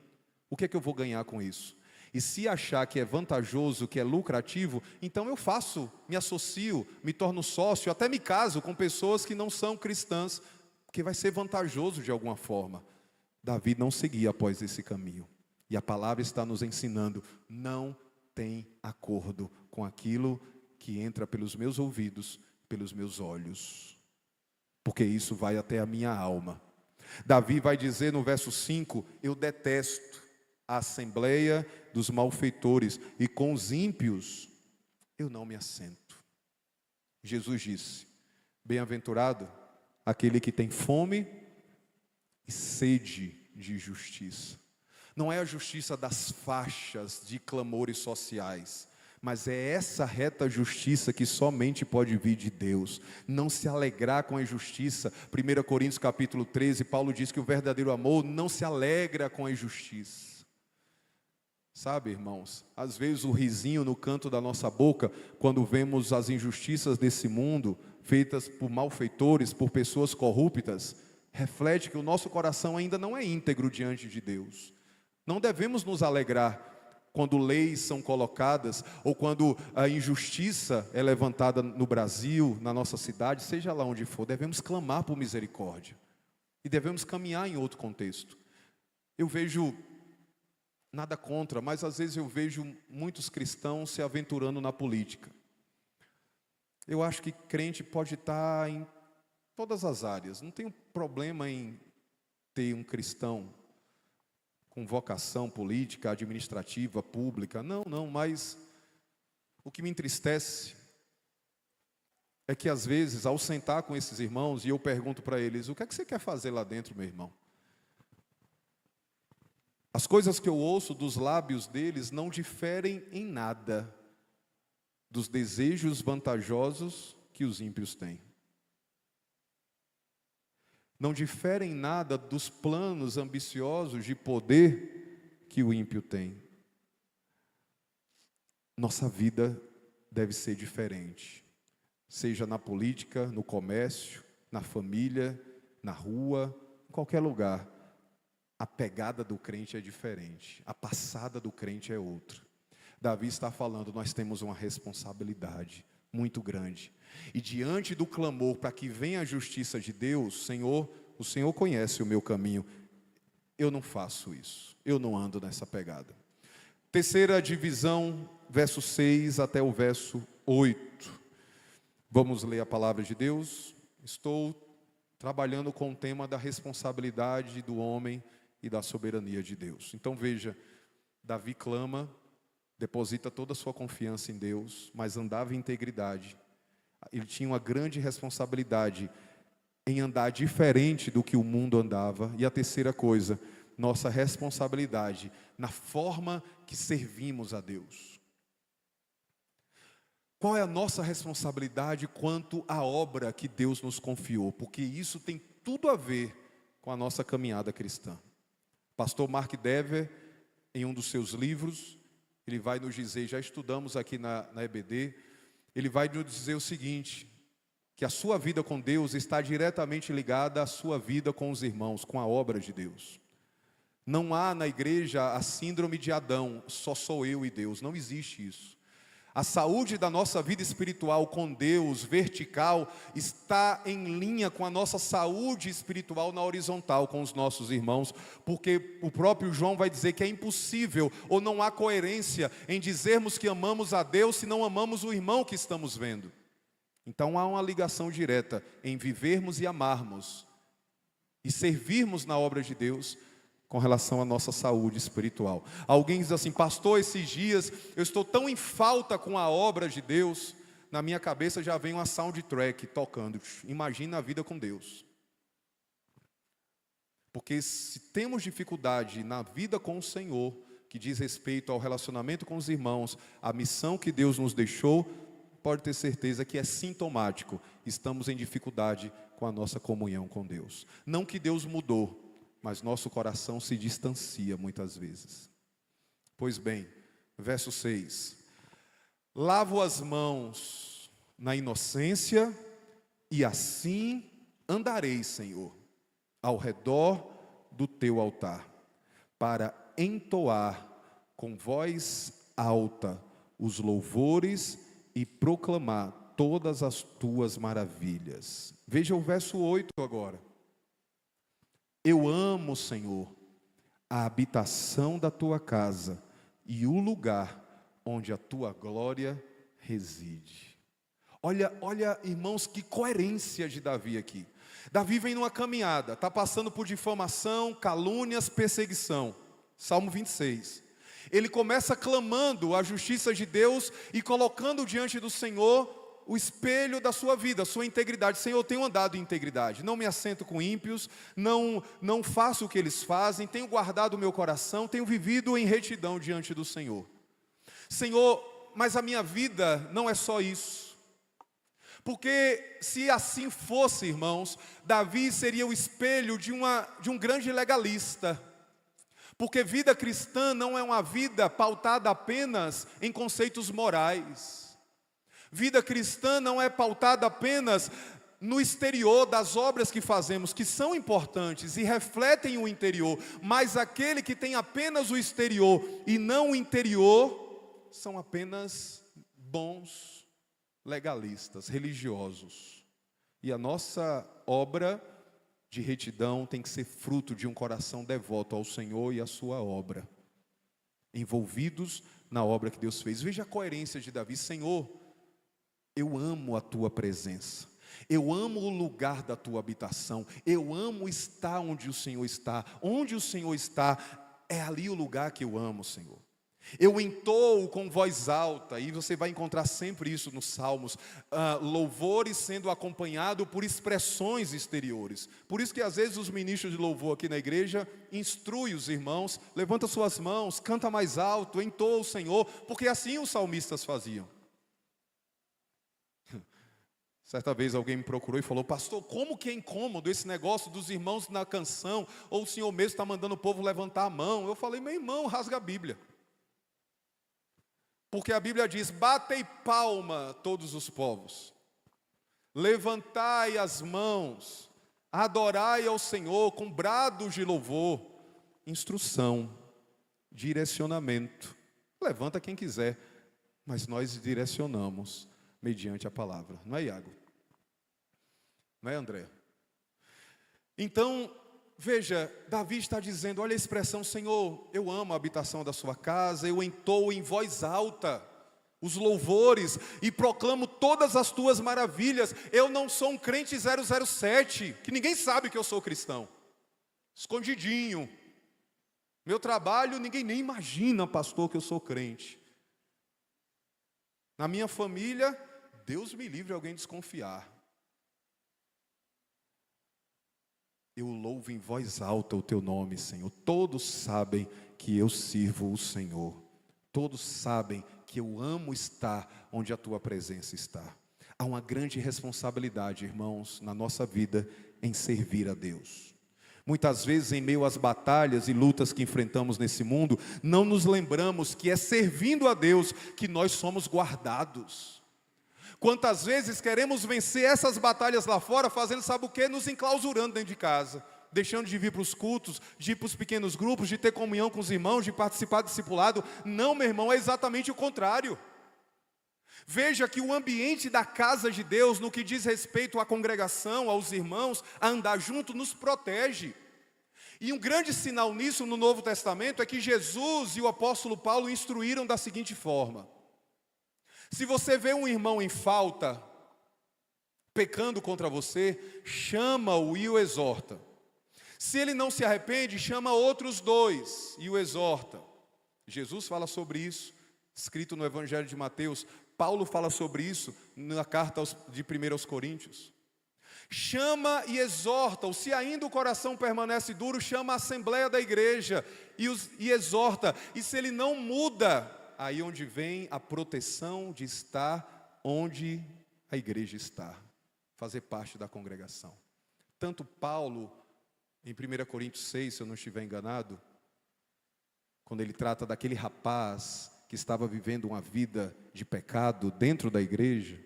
O que é que eu vou ganhar com isso? E se achar que é vantajoso, que é lucrativo, então eu faço, me associo, me torno sócio, até me caso com pessoas que não são cristãs, porque vai ser vantajoso de alguma forma. Davi não seguia após esse caminho. E a palavra está nos ensinando, não tem acordo com aquilo que entra pelos meus ouvidos, pelos meus olhos. Porque isso vai até a minha alma. Davi vai dizer no verso 5, eu detesto a assembleia dos malfeitores, e com os ímpios eu não me assento. Jesus disse, bem-aventurado aquele que tem fome e sede de justiça. Não é a justiça das faixas de clamores sociais, mas é essa reta justiça que somente pode vir de Deus. Não se alegrar com a injustiça. 1 Coríntios capítulo 13, Paulo diz que o verdadeiro amor não se alegra com a injustiça. Sabe, irmãos, às vezes o risinho no canto da nossa boca, quando vemos as injustiças desse mundo, feitas por malfeitores, por pessoas corruptas, reflete que o nosso coração ainda não é íntegro diante de Deus. Não devemos nos alegrar quando leis são colocadas, ou quando a injustiça é levantada no Brasil, na nossa cidade, seja lá onde for. Devemos clamar por misericórdia, e devemos caminhar em outro contexto. Eu vejo, nada contra, mas às vezes eu vejo muitos cristãos se aventurando na política. Eu acho que crente pode estar em todas as áreas. Não tenho problema em ter um cristão com vocação política, administrativa, pública. Não, mas o que me entristece é que às vezes, ao sentar com esses irmãos, e eu pergunto para eles, o que é que você quer fazer lá dentro, meu irmão? As coisas que eu ouço dos lábios deles não diferem em nada dos desejos vantajosos que os ímpios têm. Não diferem em nada dos planos ambiciosos de poder que o ímpio tem. Nossa vida deve ser diferente. Seja na política, no comércio, na família, na rua, em qualquer lugar. A pegada do crente é diferente, a passada do crente é outra. Davi está falando, nós temos uma responsabilidade muito grande. E diante do clamor para que venha a justiça de Deus, Senhor, o Senhor conhece o meu caminho. Eu não faço isso, eu não ando nessa pegada. Terceira divisão, verso 6 até o verso 8. Vamos ler a palavra de Deus. Estou trabalhando com o tema da responsabilidade do homem e da soberania de Deus. Então veja, Davi clama, deposita toda a sua confiança em Deus, mas andava em integridade. Ele tinha uma grande responsabilidade em andar diferente do que o mundo andava. E a terceira coisa, nossa responsabilidade na forma que servimos a Deus. Qual é a nossa responsabilidade quanto à obra que Deus nos confiou? Porque isso tem tudo a ver com a nossa caminhada cristã. Pastor Mark Dever, em um dos seus livros, ele vai nos dizer, já estudamos aqui na EBD, ele vai nos dizer o seguinte, que a sua vida com Deus está diretamente ligada à sua vida com os irmãos, com a obra de Deus. Não há na igreja a síndrome de Adão, só sou eu e Deus, não existe isso. A saúde da nossa vida espiritual com Deus, vertical, está em linha com a nossa saúde espiritual na horizontal com os nossos irmãos, porque o próprio João vai dizer que é impossível ou não há coerência em dizermos que amamos a Deus se não amamos o irmão que estamos vendo. Então há uma ligação direta em vivermos e amarmos e servirmos na obra de Deus com relação à nossa saúde espiritual. Alguém diz assim: pastor, esses dias eu estou tão em falta com a obra de Deus, na minha cabeça já vem uma soundtrack tocando. Imagina a vida com Deus. Porque se temos dificuldade na vida com o Senhor, que diz respeito ao relacionamento com os irmãos, a missão que Deus nos deixou, pode ter certeza que é sintomático. Estamos em dificuldade com a nossa comunhão com Deus. Não que Deus mudou, mas nosso coração se distancia muitas vezes. Pois bem, verso 6. Lavo as mãos na inocência, e assim andarei, Senhor, ao redor do teu altar, para entoar com voz alta os louvores e proclamar todas as tuas maravilhas. Veja o verso 8 agora. Eu amo, Senhor, a habitação da tua casa e o lugar onde a tua glória reside. Olha, irmãos, que coerência de Davi aqui. Davi vem numa caminhada, está passando por difamação, calúnias, perseguição. Salmo 26. Ele começa clamando a justiça de Deus e colocando diante do Senhor o espelho da sua vida, a sua integridade. Senhor, eu tenho andado em integridade, não me assento com ímpios, não faço o que eles fazem, tenho guardado o meu coração, tenho vivido em retidão diante do Senhor. Senhor, mas a minha vida não é só isso. Porque se assim fosse, irmãos, Davi seria o espelho de um grande legalista. Porque vida cristã não é uma vida pautada apenas em conceitos morais. Vida cristã não é pautada apenas no exterior das obras que fazemos, que são importantes e refletem o interior, mas aquele que tem apenas o exterior e não o interior, são apenas bons legalistas, religiosos. E a nossa obra de retidão tem que ser fruto de um coração devoto ao Senhor e à sua obra, envolvidos na obra que Deus fez. Veja a coerência de Davi. Senhor, eu amo a tua presença, eu amo o lugar da tua habitação, eu amo estar onde o Senhor está é ali o lugar que eu amo, Senhor. Eu entoo com voz alta, e você vai encontrar sempre isso nos Salmos, louvores sendo acompanhado por expressões exteriores. Por isso que às vezes os ministros de louvor aqui na igreja instruem os irmãos: levanta suas mãos, canta mais alto, entoa o Senhor, porque assim os salmistas faziam. Certa vez alguém me procurou e falou: pastor, como que é incômodo esse negócio dos irmãos na canção, ou o senhor mesmo está mandando o povo levantar a mão? Eu falei: meu irmão, rasga a Bíblia. Porque a Bíblia diz: batei palma todos os povos, levantai as mãos, adorai ao Senhor com brados de louvor. Instrução, direcionamento. Levanta quem quiser, mas nós direcionamos mediante a palavra. Não é, Iago? Não é, André? Então, veja, Davi está dizendo, olha a expressão: Senhor, eu amo a habitação da sua casa, eu entoo em voz alta os louvores e proclamo todas as tuas maravilhas. Eu não sou um crente 007, que ninguém sabe que eu sou cristão, escondidinho. Meu trabalho, ninguém nem imagina, pastor, que eu sou crente. Na minha família, Deus me livre alguém desconfiar. Eu louvo em voz alta o teu nome, Senhor. Todos sabem que eu sirvo o Senhor. Todos sabem que eu amo estar onde a tua presença está. Há uma grande responsabilidade, irmãos, na nossa vida em servir a Deus. Muitas vezes, em meio às batalhas e lutas que enfrentamos nesse mundo, não nos lembramos que é servindo a Deus que nós somos guardados. Quantas vezes queremos vencer essas batalhas lá fora, fazendo sabe o quê? Nos enclausurando dentro de casa, deixando de vir para os cultos, de ir para os pequenos grupos, de ter comunhão com os irmãos, de participar do discipulado. Não, meu irmão, é exatamente o contrário. Veja que o ambiente da casa de Deus, no que diz respeito à congregação, aos irmãos, a andar junto, nos protege. E um grande sinal nisso no Novo Testamento é que Jesus e o apóstolo Paulo instruíram da seguinte forma: se você vê um irmão em falta, pecando contra você, chama-o e o exorta. Se ele não se arrepende, chama outros 2 e o exorta. Jesus fala sobre isso, escrito no Evangelho de Mateus. Paulo fala sobre isso na carta de 1 aos Coríntios. Chama e exorta-o. Se ainda o coração permanece duro, chama a assembleia da igreja e exorta. E se ele não muda, aí onde vem a proteção de estar onde a igreja está, fazer parte da congregação. Tanto Paulo, em 1 Coríntios 6, se eu não estiver enganado, quando ele trata daquele rapaz que estava vivendo uma vida de pecado dentro da igreja,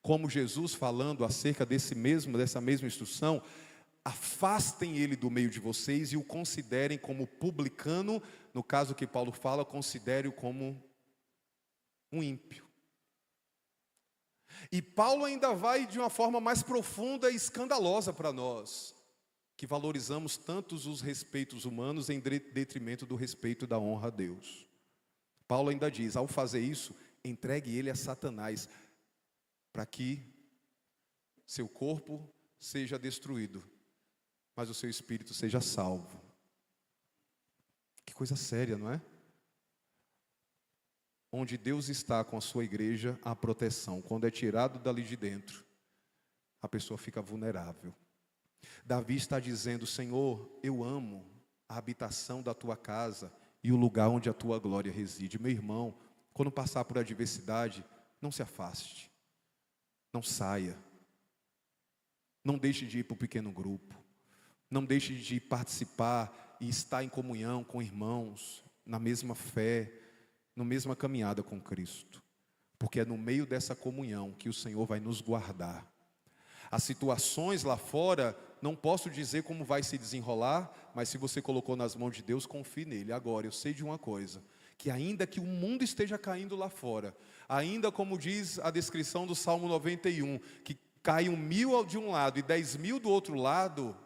como Jesus falando acerca dessa mesma instrução: afastem ele do meio de vocês e o considerem como publicano. No caso que Paulo fala, considere-o como um ímpio. E Paulo ainda vai de uma forma mais profunda e escandalosa para nós, que valorizamos tantos os respeitos humanos em detrimento do respeito e da honra a Deus. Paulo ainda diz: ao fazer isso, entregue ele a Satanás, para que seu corpo seja destruído, mas o seu espírito seja salvo. Que coisa séria, não é? Onde Deus está com a sua igreja, há proteção. Quando é tirado dali de dentro, a pessoa fica vulnerável. Davi está dizendo: Senhor, eu amo a habitação da tua casa e o lugar onde a tua glória reside. Meu irmão, quando passar por adversidade, não se afaste, não saia, não deixe de ir para o pequeno grupo, não deixe de participar e estar em comunhão com irmãos na mesma fé, na mesma caminhada com Cristo, porque é no meio dessa comunhão que o Senhor vai nos guardar. As situações lá fora, não posso dizer como vai se desenrolar, mas se você colocou nas mãos de Deus, confie nele. Agora, eu sei de uma coisa, que ainda que o mundo esteja caindo lá fora, ainda como diz a descrição do Salmo 91, que cai 1.000 de um lado e 10.000 do outro lado,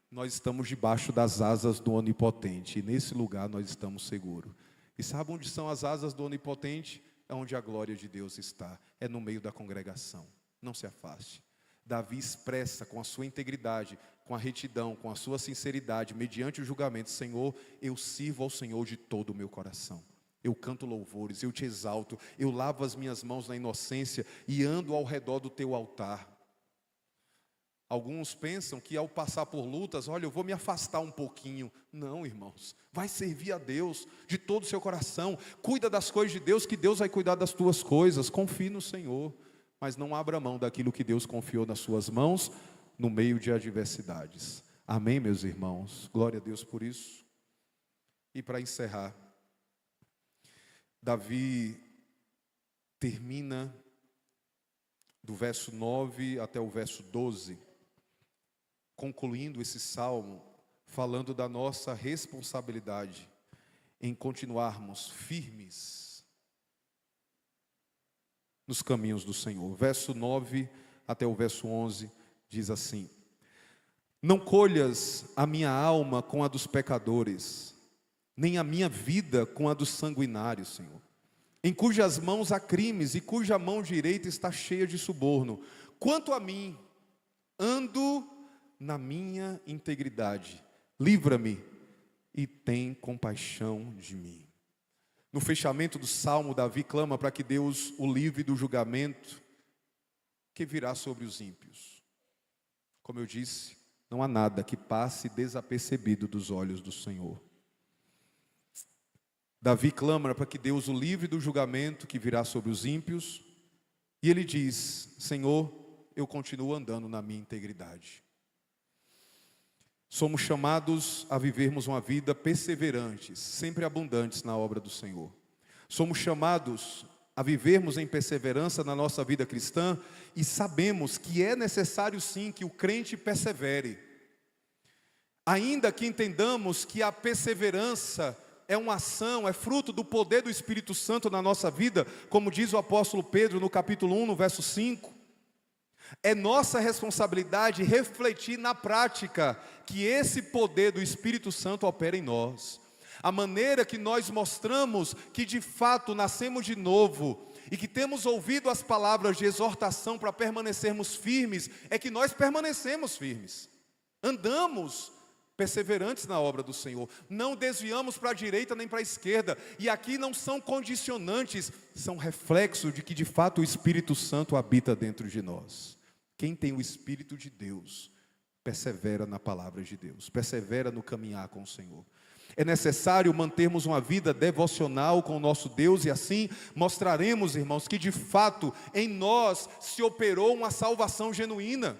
nós estamos debaixo das asas do Onipotente, e nesse lugar nós estamos seguros. E sabe onde são as asas do Onipotente? É onde a glória de Deus está, é no meio da congregação. Não se afaste. Davi expressa com a sua integridade, com a retidão, com a sua sinceridade, mediante o julgamento: Senhor, eu sirvo ao Senhor de todo o meu coração. Eu canto louvores, eu te exalto, eu lavo as minhas mãos na inocência e ando ao redor do teu altar. Alguns pensam que ao passar por lutas, olha, eu vou me afastar um pouquinho. Não, irmãos, vai servir a Deus de todo o seu coração. Cuida das coisas de Deus, que Deus vai cuidar das tuas coisas. Confie no Senhor, mas não abra mão daquilo que Deus confiou nas suas mãos no meio de adversidades. Amém, meus irmãos? Glória a Deus por isso. E para encerrar, Davi termina do verso 9 até o verso 12, concluindo esse salmo, falando da nossa responsabilidade em continuarmos firmes nos caminhos do Senhor. Verso 9 até o verso 11 diz assim: não colhas a minha alma com a dos pecadores, nem a minha vida com a dos sanguinários, Senhor, em cujas mãos há crimes e cuja mão direita está cheia de suborno. Quanto a mim, ando na minha integridade, livra-me e tem compaixão de mim. No fechamento do salmo, Davi clama para que Deus o livre do julgamento que virá sobre os ímpios. Como eu disse, não há nada que passe desapercebido dos olhos do Senhor. Davi clama para que Deus o livre do julgamento que virá sobre os ímpios, e ele diz: Senhor, eu continuo andando na minha integridade. Somos chamados a vivermos uma vida perseverantes, sempre abundantes na obra do Senhor. Somos chamados a vivermos em perseverança na nossa vida cristã, e sabemos que é necessário sim que o crente persevere. Ainda que entendamos que a perseverança é uma ação, é fruto do poder do Espírito Santo na nossa vida, como diz o apóstolo Pedro no capítulo 1, no verso 5. É nossa responsabilidade refletir na prática que esse poder do Espírito Santo opera em nós. A maneira que nós mostramos que de fato nascemos de novo e que temos ouvido as palavras de exortação para permanecermos firmes, é que nós permanecemos firmes. Andamos perseverantes na obra do Senhor, não desviamos para a direita nem para a esquerda, e aqui não são condicionantes, são reflexo de que de fato o Espírito Santo habita dentro de nós. Quem tem o Espírito de Deus, persevera na palavra de Deus, persevera no caminhar com o Senhor. É necessário mantermos uma vida devocional com o nosso Deus, e assim mostraremos, irmãos, que de fato em nós se operou uma salvação genuína.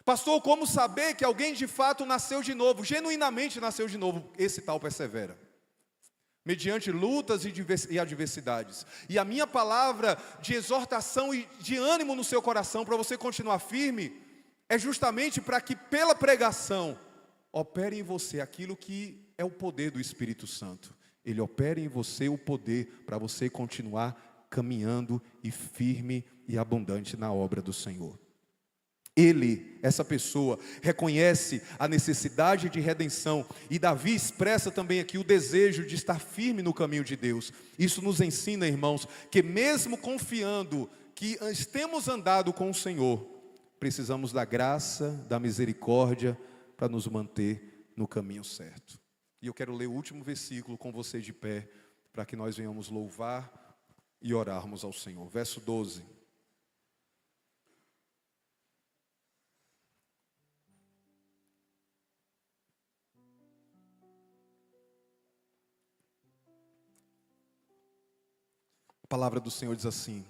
Pastor, como saber que alguém de fato nasceu de novo, genuinamente nasceu de novo? Esse tal persevera, mediante lutas e adversidades. E a minha palavra de exortação e de ânimo no seu coração, para você continuar firme, é justamente para que pela pregação opere em você aquilo que é o poder do Espírito Santo. Ele opera em você o poder para você continuar caminhando e firme e abundante na obra do Senhor. Ele, essa pessoa, reconhece a necessidade de redenção, e Davi expressa também aqui o desejo de estar firme no caminho de Deus. Isso nos ensina, irmãos, que mesmo confiando que temos andado com o Senhor, precisamos da graça, da misericórdia para nos manter no caminho certo. E eu quero ler o último versículo com você de pé, para que nós venhamos louvar e orarmos ao Senhor. Verso 12. A palavra do Senhor diz assim,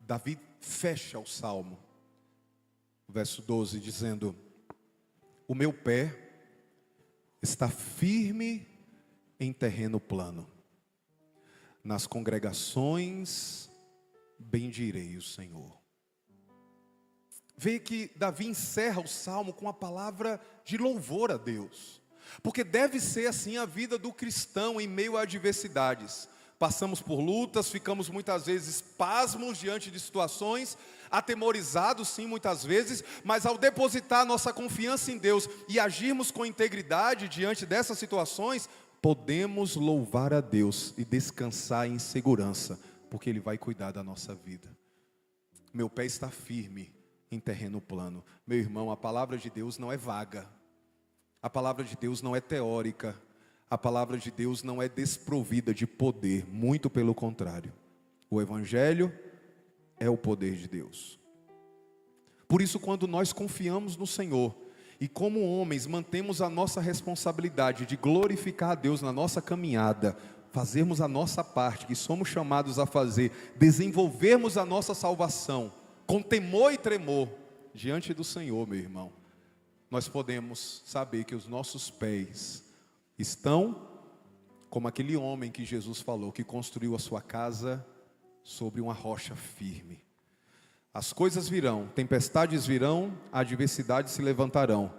Davi fecha o salmo, verso 12, dizendo: o meu pé está firme em terreno plano, nas congregações bendirei o Senhor. Veja que Davi encerra o salmo com a palavra de louvor a Deus, porque deve ser assim a vida do cristão em meio a adversidades. Passamos por lutas, ficamos muitas vezes pasmos diante de situações, atemorizados sim muitas vezes, mas ao depositar nossa confiança em Deus e agirmos com integridade diante dessas situações, podemos louvar a Deus e descansar em segurança, porque Ele vai cuidar da nossa vida. Meu pé está firme em terreno plano. Meu irmão, a palavra de Deus não é vaga, a palavra de Deus não é teórica, a palavra de Deus não é desprovida de poder, muito pelo contrário. O Evangelho é o poder de Deus. Por isso, quando nós confiamos no Senhor e como homens mantemos a nossa responsabilidade de glorificar a Deus na nossa caminhada, fazermos a nossa parte, que somos chamados a fazer, desenvolvermos a nossa salvação com temor e tremor diante do Senhor, meu irmão, nós podemos saber que os nossos pés estão como aquele homem que Jesus falou, que construiu a sua casa sobre uma rocha firme. As coisas virão, tempestades virão, adversidades se levantarão.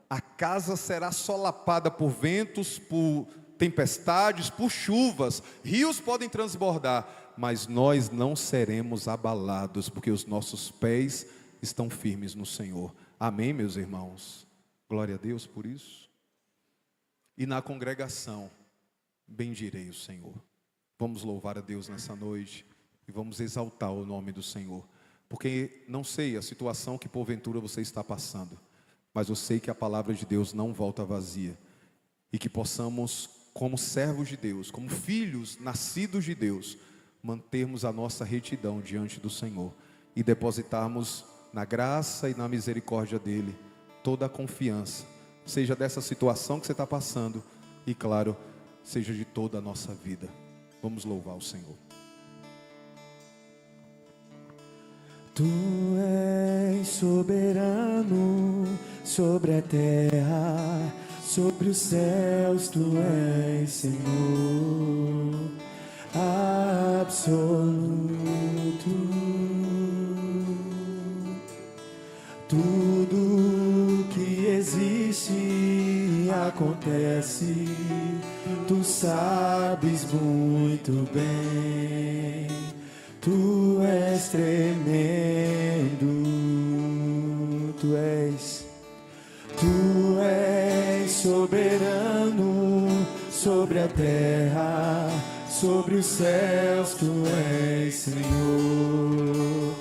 A casa será solapada por ventos, por tempestades, por chuvas. Rios podem transbordar, mas nós não seremos abalados, porque os nossos pés estão firmes no Senhor. Amém, meus irmãos? Glória a Deus por isso. E na congregação, bendirei o Senhor. Vamos louvar a Deus nessa noite e vamos exaltar o nome do Senhor. Porque não sei a situação que porventura você está passando, mas eu sei que a palavra de Deus não volta vazia. E que possamos, como servos de Deus, como filhos nascidos de Deus, mantermos a nossa retidão diante do Senhor e depositarmos na graça e na misericórdia dEle toda a confiança, seja dessa situação que você está passando e, claro, seja de toda a nossa vida. Vamos louvar o Senhor. Tu és soberano sobre a terra, sobre os céus, tu és Senhor absoluto. Tudo que existe acontece Tu sabes muito bem, Tu és tremendo, Tu és soberano sobre a terra, sobre os céus. Tu és Senhor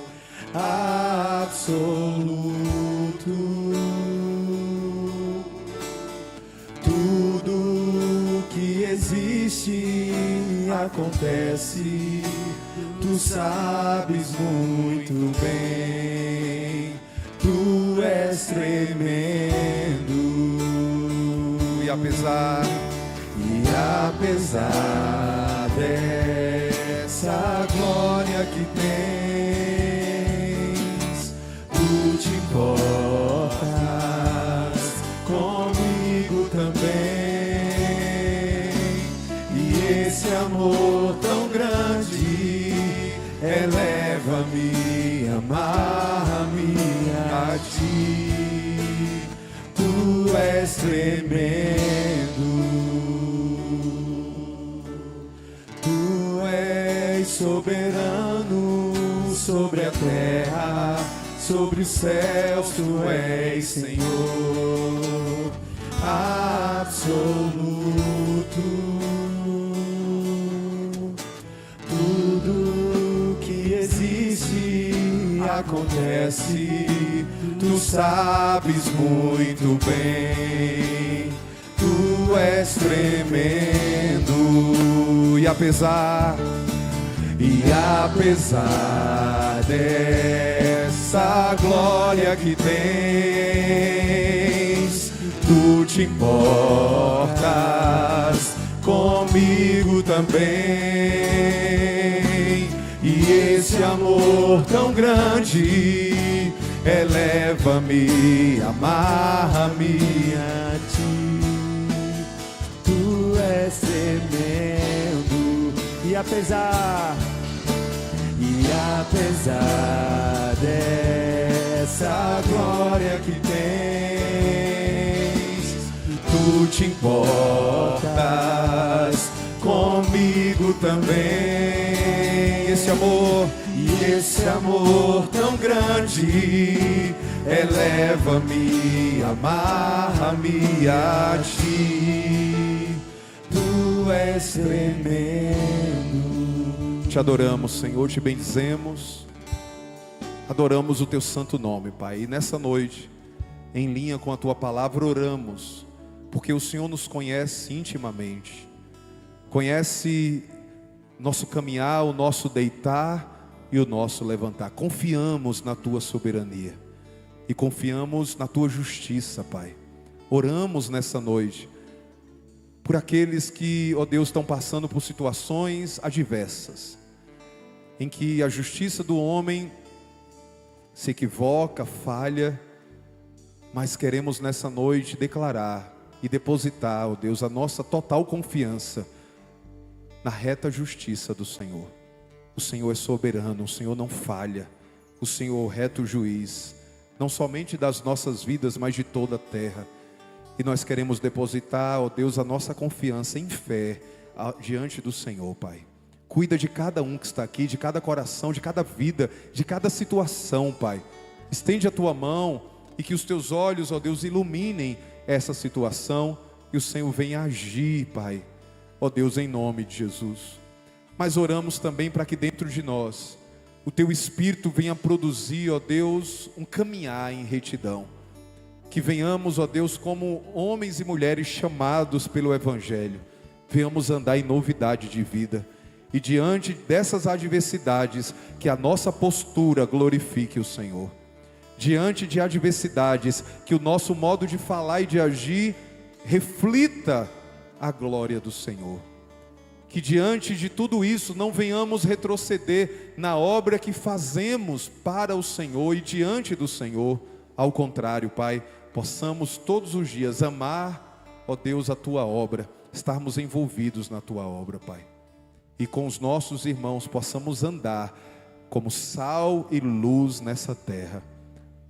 absoluto. Tudo que existe acontece, Tu sabes muito bem, Tu és tremendo. E apesar dessa glória que tens, Tu te importas comigo também. E esse amor tão grande eleva-me, amarra-me a Ti. Tu és tremendo, Tu és soberano sobre a terra, sobre os céus. Tu és Senhor absoluto. Tudo que existe acontece, Tu sabes muito bem, Tu és tremendo. e apesar dessa glória que tens, Tu te importas comigo também. E esse amor tão grande eleva-me, amarra-me a Ti. Tu és tremendo. E apesar dessa glória que tens, Tu te importas comigo também. Esse amor tão grande eleva-me, amarra-me a Ti. Tu és tremendo. Te adoramos, Senhor, te bendizemos, adoramos o Teu santo nome, Pai. E nessa noite, em linha com a Tua palavra, oramos, porque o Senhor nos conhece intimamente, conhece nosso caminhar, o nosso deitar e o nosso levantar. Confiamos na Tua soberania e confiamos na Tua justiça, Pai. Oramos nessa noite por aqueles que, ó Deus, estão passando por situações adversas, em que a justiça do homem se equivoca, falha, mas queremos nessa noite declarar e depositar, ó Deus, a nossa total confiança na reta justiça do Senhor. O Senhor é soberano, o Senhor não falha, o Senhor é o reto juiz, não somente das nossas vidas, mas de toda a terra. E nós queremos depositar, ó Deus, a nossa confiança em fé diante do Senhor, Pai. Cuida de cada um que está aqui, de cada coração, de cada vida, de cada situação, Pai. Estende a Tua mão e que os Teus olhos, ó Deus, iluminem essa situação e o Senhor venha agir, Pai. Ó Deus, em nome de Jesus. Mas oramos também para que dentro de nós o Teu Espírito venha produzir, ó Deus, um caminhar em retidão. Que venhamos, ó Deus, como homens e mulheres chamados pelo Evangelho, venhamos andar em novidade de vida. E diante dessas adversidades, que a nossa postura glorifique o Senhor. Diante de adversidades, que o nosso modo de falar e de agir reflita a glória do Senhor. Que diante de tudo isso não venhamos retroceder na obra que fazemos para o Senhor e diante do Senhor. Ao contrário, Pai, possamos todos os dias amar, ó Deus, a Tua obra, estarmos envolvidos na Tua obra, Pai. E com os nossos irmãos possamos andar como sal e luz nessa terra.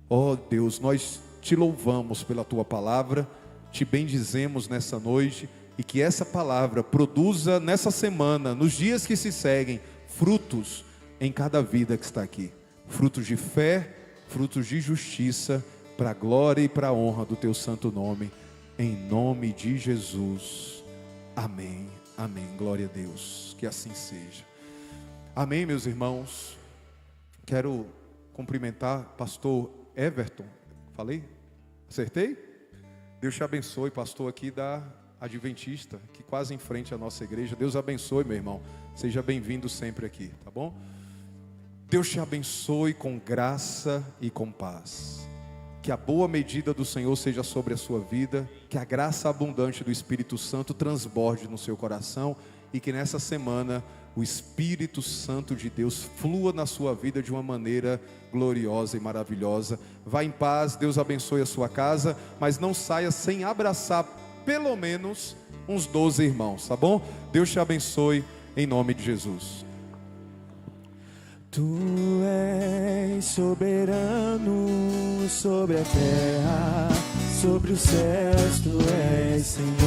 Ó Deus, nós Te louvamos pela Tua palavra, Te bendizemos nessa noite e que essa palavra produza nessa semana, nos dias que se seguem, frutos em cada vida que está aqui. Frutos de fé, frutos de justiça, para a glória e para a honra do teu santo nome, em nome de Jesus. Amém, amém. Glória a Deus, que assim seja. Amém, meus irmãos. Quero cumprimentar pastor Everton. Falei? Acertei? Deus te abençoe, pastor aqui da Adventista, que quase em frente à nossa igreja. Deus abençoe, meu irmão. Seja bem-vindo sempre aqui, tá bom? Deus te abençoe com graça e com paz. Que a boa medida do Senhor seja sobre a sua vida, que a graça abundante do Espírito Santo transborde no seu coração e que nessa semana o Espírito Santo de Deus flua na sua vida de uma maneira gloriosa e maravilhosa. Vá em paz, Deus abençoe a sua casa, mas não saia sem abraçar pelo menos uns 12 irmãos, tá bom? Deus te abençoe em nome de Jesus. Tu és soberano sobre a terra, sobre os céus, tu és Senhor.